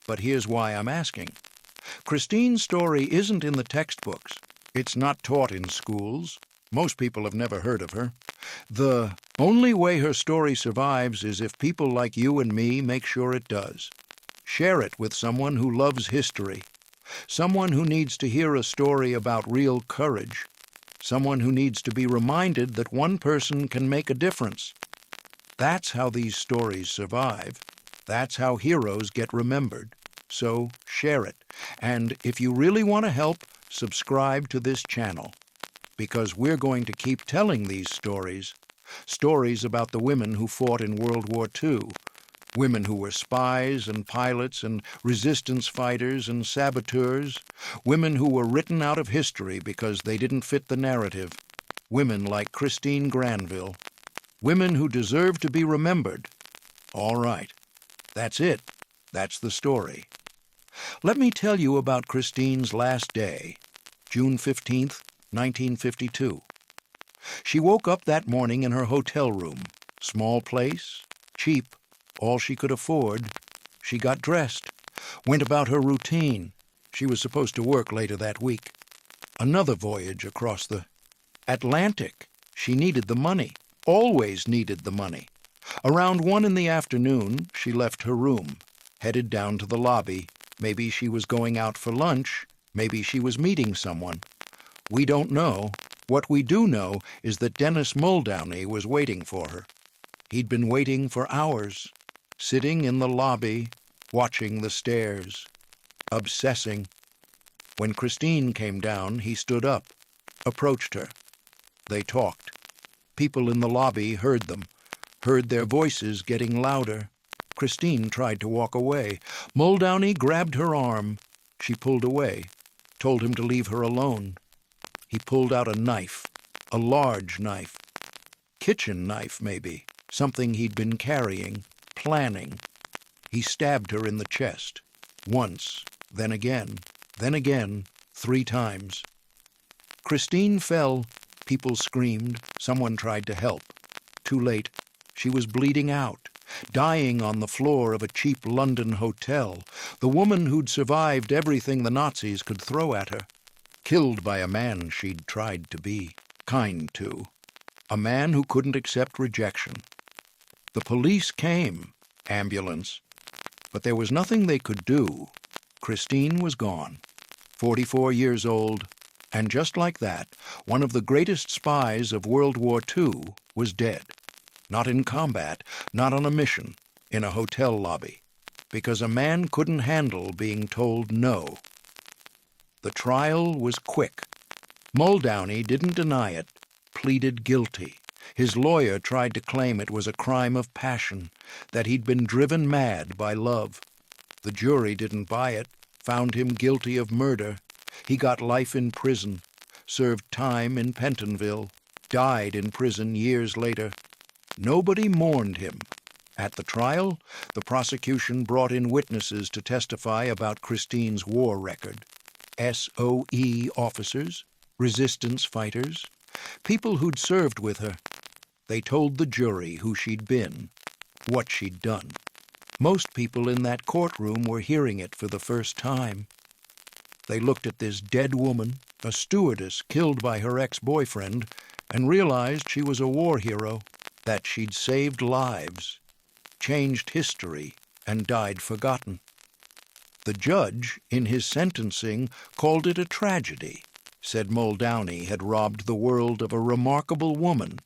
But here's why I'm asking. Christine's story isn't in the textbooks. It's not taught in schools. Most people have never heard of her. The only way her story survives is if people like you and me make sure it does. Share it with someone who loves history, someone who needs to hear a story about real courage, someone who needs to be reminded that one person can make a difference. That's how these stories survive. That's how heroes get remembered. So share it. And if you really want to help, subscribe to this channel. Because we're going to keep telling these stories. Stories about the women who fought in World War II. Women who were spies and pilots and resistance fighters and saboteurs. Women who were written out of history because they didn't fit the narrative. Women like Christine Granville. Women who deserve to be remembered. All right. That's it. That's the story. Let me tell you about Christine's last day, June 15th, 1952. She woke up that morning in her hotel room. Small place, cheap, all she could afford. She got dressed, went about her routine. She was supposed to work later that week. Another voyage across the Atlantic. She needed the money, always needed the money. Around 1 in the afternoon, she left her room, headed down to the lobby. Maybe she was going out for lunch. Maybe she was meeting someone. We don't know. What we do know is that Dennis Muldowney was waiting for her. He'd been waiting for hours, sitting in the lobby, watching the stairs, obsessing. When Christine came down, he stood up, approached her. They talked. People in the lobby heard them, heard their voices getting louder. Christine tried to walk away. Muldowney grabbed her arm. She pulled away, told him to leave her alone. He pulled out a knife, a large knife. Kitchen knife, maybe, something he'd been carrying, planning. He stabbed her in the chest, once, then again, 3 times. Christine fell. People screamed. Someone tried to help. Too late. She was bleeding out, dying on the floor of a cheap London hotel, the woman who'd survived everything the Nazis could throw at her, killed by a man she'd tried to be kind to, a man who couldn't accept rejection. The police came, ambulance, but there was nothing they could do. Christine was gone, 44 years old, and just like that, one of the greatest spies of World War II was dead. Not in combat, not on a mission, in a hotel lobby, because a man couldn't handle being told no. The trial was quick. Muldowney didn't deny it, pleaded guilty. His lawyer tried to claim it was a crime of passion, that he'd been driven mad by love. The jury didn't buy it, found him guilty of murder. He got life in prison, served time in Pentonville, died in prison years later. Nobody mourned him. At the trial, the prosecution brought in witnesses to testify about Christine's war record. SOE officers, resistance fighters, people who'd served with her. They told the jury who she'd been, what she'd done. Most people in that courtroom were hearing it for the first time. They looked at this dead woman, a stewardess killed by her ex-boyfriend, and realized she was a war hero, that she'd saved lives, changed history, and died forgotten. The judge, in his sentencing, called it a tragedy, said Muldowney had robbed the world of a remarkable woman.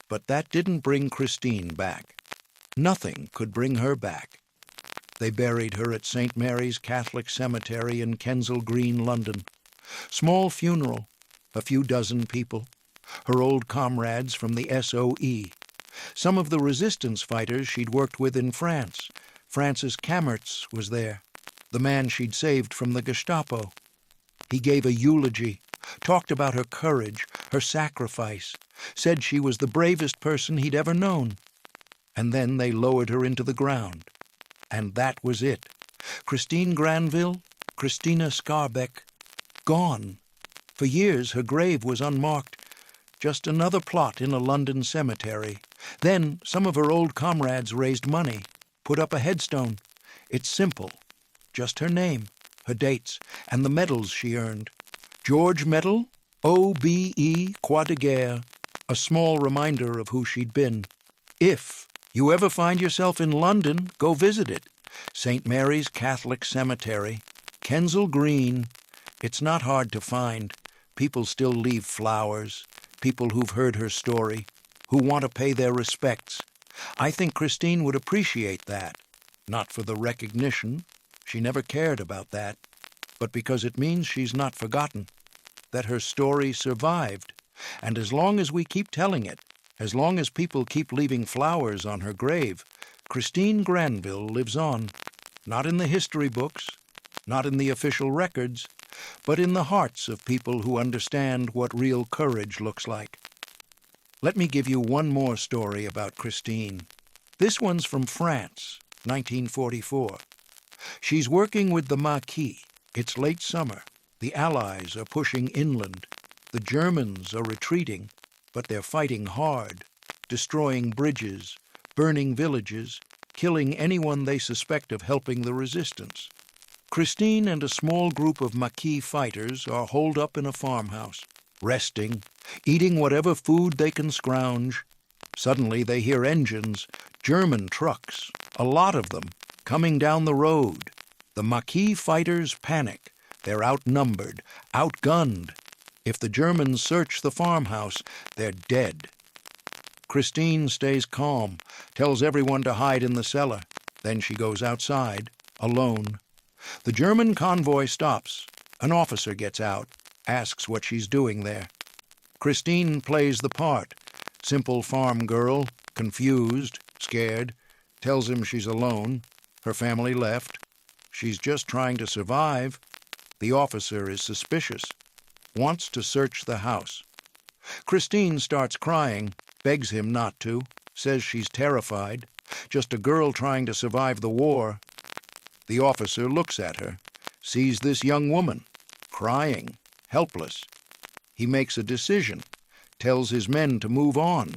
But that didn't bring Christine back. Nothing could bring her back. They buried her at St. Mary's Catholic Cemetery in Kensal Green, London. Small funeral, a few dozen people, her old comrades from the SOE. Some of the resistance fighters she'd worked with in France. Francis Kammertz was there, the man she'd saved from the Gestapo. He gave a eulogy, talked about her courage, her sacrifice, said she was the bravest person he'd ever known. And then they lowered her into the ground. And that was it. Christine Granville, Christina Skarbek, gone. For years her grave was unmarked, just another plot in a London cemetery. Then some of her old comrades raised money, put up a headstone. It's simple, just her name, her dates, and the medals she earned. George Medal, OBE Croix de Guerre, a small reminder of who she'd been. If you ever find yourself in London, go visit it. St. Mary's Catholic Cemetery, Kensal Green. It's not hard to find. People still leave flowers, people who've heard her story, who want to pay their respects. I think Christine would appreciate that. Not for the recognition, she never cared about that, but because it means she's not forgotten, that her story survived. And as long as we keep telling it, as long as people keep leaving flowers on her grave, Christine Granville lives on, not in the history books, not in the official records, but in the hearts of people who understand what real courage looks like. Let me give you one more story about Christine. This one's from France, 1944. She's working with the Maquis. It's late summer. The Allies are pushing inland. The Germans are retreating, but they're fighting hard, destroying bridges, burning villages, killing anyone they suspect of helping the resistance. Christine and a small group of Maquis fighters are holed up in a farmhouse, resting, eating whatever food they can scrounge. Suddenly they hear engines, German trucks, a lot of them, coming down the road. The Maquis fighters panic. They're outnumbered, outgunned. If the Germans search the farmhouse, they're dead. Christine stays calm, tells everyone to hide in the cellar. Then she goes outside, alone. The German convoy stops. An officer gets out, asks what she's doing there. Christine plays the part. Simple farm girl, confused, scared, tells him she's alone. Her family left. She's just trying to survive. The officer is suspicious, wants to search the house. Christine starts crying, begs him not to, says she's terrified, just a girl trying to survive the war. The officer looks at her, sees this young woman, crying, helpless. He makes a decision, tells his men to move on.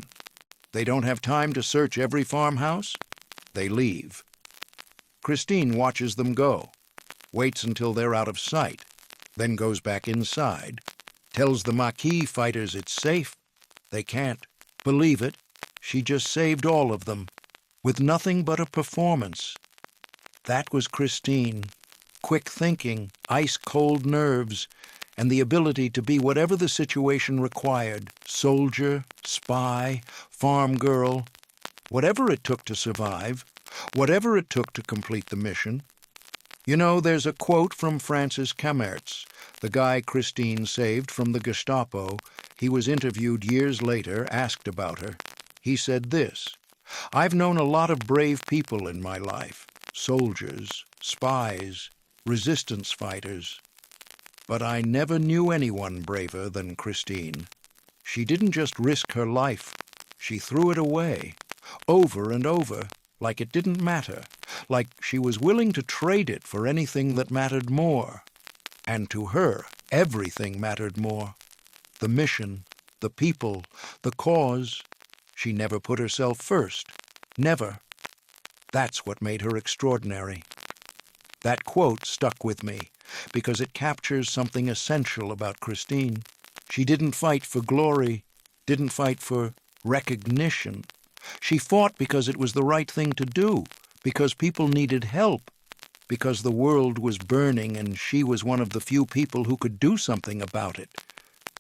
They don't have time to search every farmhouse. They leave. Christine watches them go, waits until they're out of sight, then goes back inside, tells the Maquis fighters it's safe. They can't believe it. She just saved all of them, with nothing but a performance. That was Christine. Quick thinking, ice-cold nerves, and the ability to be whatever the situation required. Soldier, spy, farm girl, whatever it took to survive, whatever it took to complete the mission. You know, there's a quote from Francis Kammertz, the guy Christine saved from the Gestapo. He was interviewed years later, asked about her. He said this: "I've known a lot of brave people in my life, soldiers, spies, resistance fighters. But I never knew anyone braver than Christine. She didn't just risk her life. She threw it away, over and over, like it didn't matter, like she was willing to trade it for anything that mattered more. And to her, everything mattered more. The mission, the people, the cause. She never put herself first. Never. That's what made her extraordinary." That quote stuck with me because it captures something essential about Christine. She didn't fight for glory, didn't fight for recognition. She fought because it was the right thing to do, because people needed help, because the world was burning and she was one of the few people who could do something about it.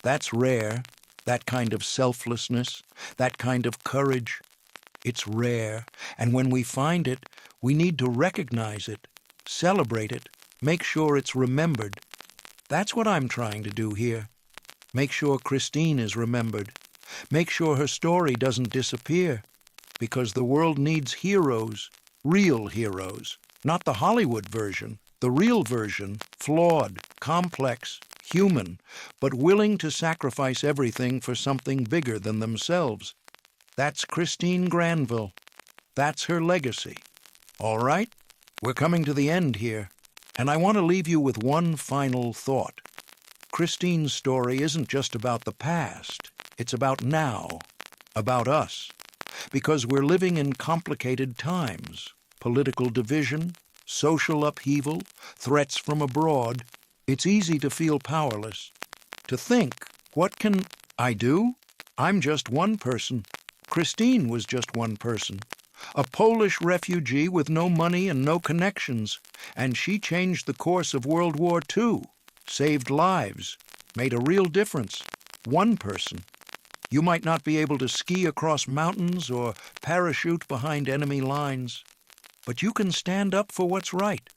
That's rare. That kind of selflessness, that kind of courage. It's rare, and when we find it, we need to recognize it, celebrate it, make sure it's remembered. That's what I'm trying to do here. Make sure Christine is remembered. Make sure her story doesn't disappear. Because the world needs heroes, real heroes. Not the Hollywood version, the real version, flawed, complex, human, but willing to sacrifice everything for something bigger than themselves. That's Christine Granville. That's her legacy. All right? We're coming to the end here, and I want to leave you with one final thought. Christine's story isn't just about the past. It's about now, about us. Because we're living in complicated times. Political division, social upheaval, threats from abroad. It's easy to feel powerless. To think, what can I do? I'm just one person. Christine was just one person. A Polish refugee with no money and no connections. And she changed the course of World War II. Saved lives. Made a real difference. One person. You might not be able to ski across mountains or parachute behind enemy lines. But you can stand up for what's right.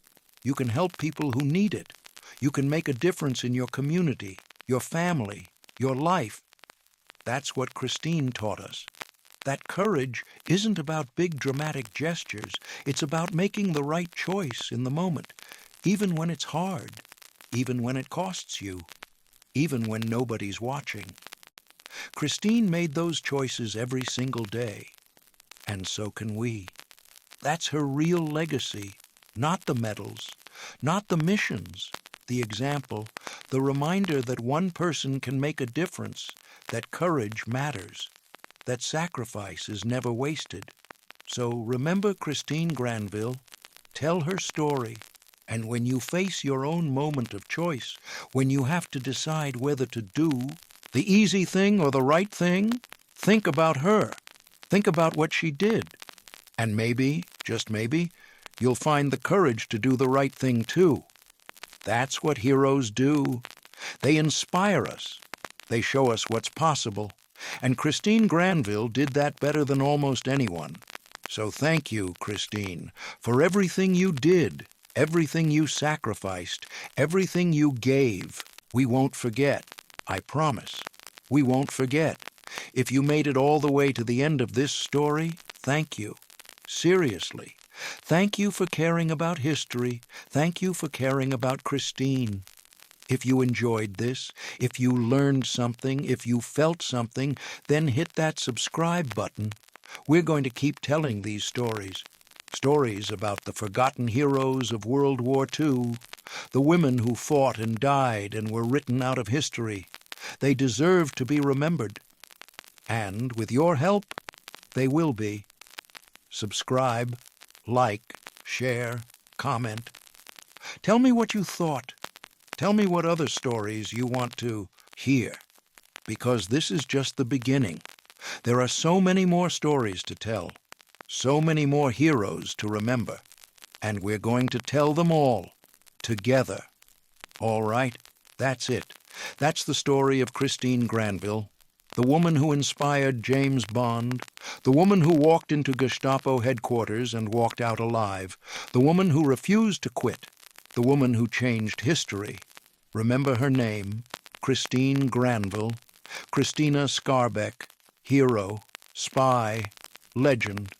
You can help people who need it. You can make a difference in your community, your family, your life. That's what Christine taught us. That courage isn't about big dramatic gestures. It's about making the right choice in the moment, even when it's hard, even when it costs you, even when nobody's watching. Christine made those choices every single day, and so can we. That's her real legacy, not the medals, not the missions, the example, the reminder that one person can make a difference, that courage matters, that sacrifice is never wasted. So remember Christine Granville, tell her story, and when you face your own moment of choice, when you have to decide whether to do the easy thing or the right thing, think about her. Think about what she did. And maybe, just maybe, you'll find the courage to do the right thing too. That's what heroes do. They inspire us. They show us what's possible. And Christine Granville did that better than almost anyone. So thank you, Christine, for everything you did, everything you sacrificed, everything you gave. We won't forget. I promise. We won't forget. If you made it all the way to the end of this story, thank you. Seriously. Thank you for caring about history. Thank you for caring about Christine. If you enjoyed this, if you learned something, if you felt something, then hit that subscribe button. We're going to keep telling these stories. Stories about the forgotten heroes of World War II, the women who fought and died and were written out of history. They deserve to be remembered. And with your help, they will be. Subscribe, like, share, comment. Tell me what you thought. Tell me what other stories you want to hear. Because this is just the beginning. There are so many more stories to tell. So many more heroes to remember. And we're going to tell them all. Together. All right, that's it. That's the story of Christine Granville, the woman who inspired James Bond, the woman who walked into Gestapo headquarters and walked out alive, the woman who refused to quit, the woman who changed history. Remember her name, Christine Granville, Christina Skarbek, hero, spy, legend,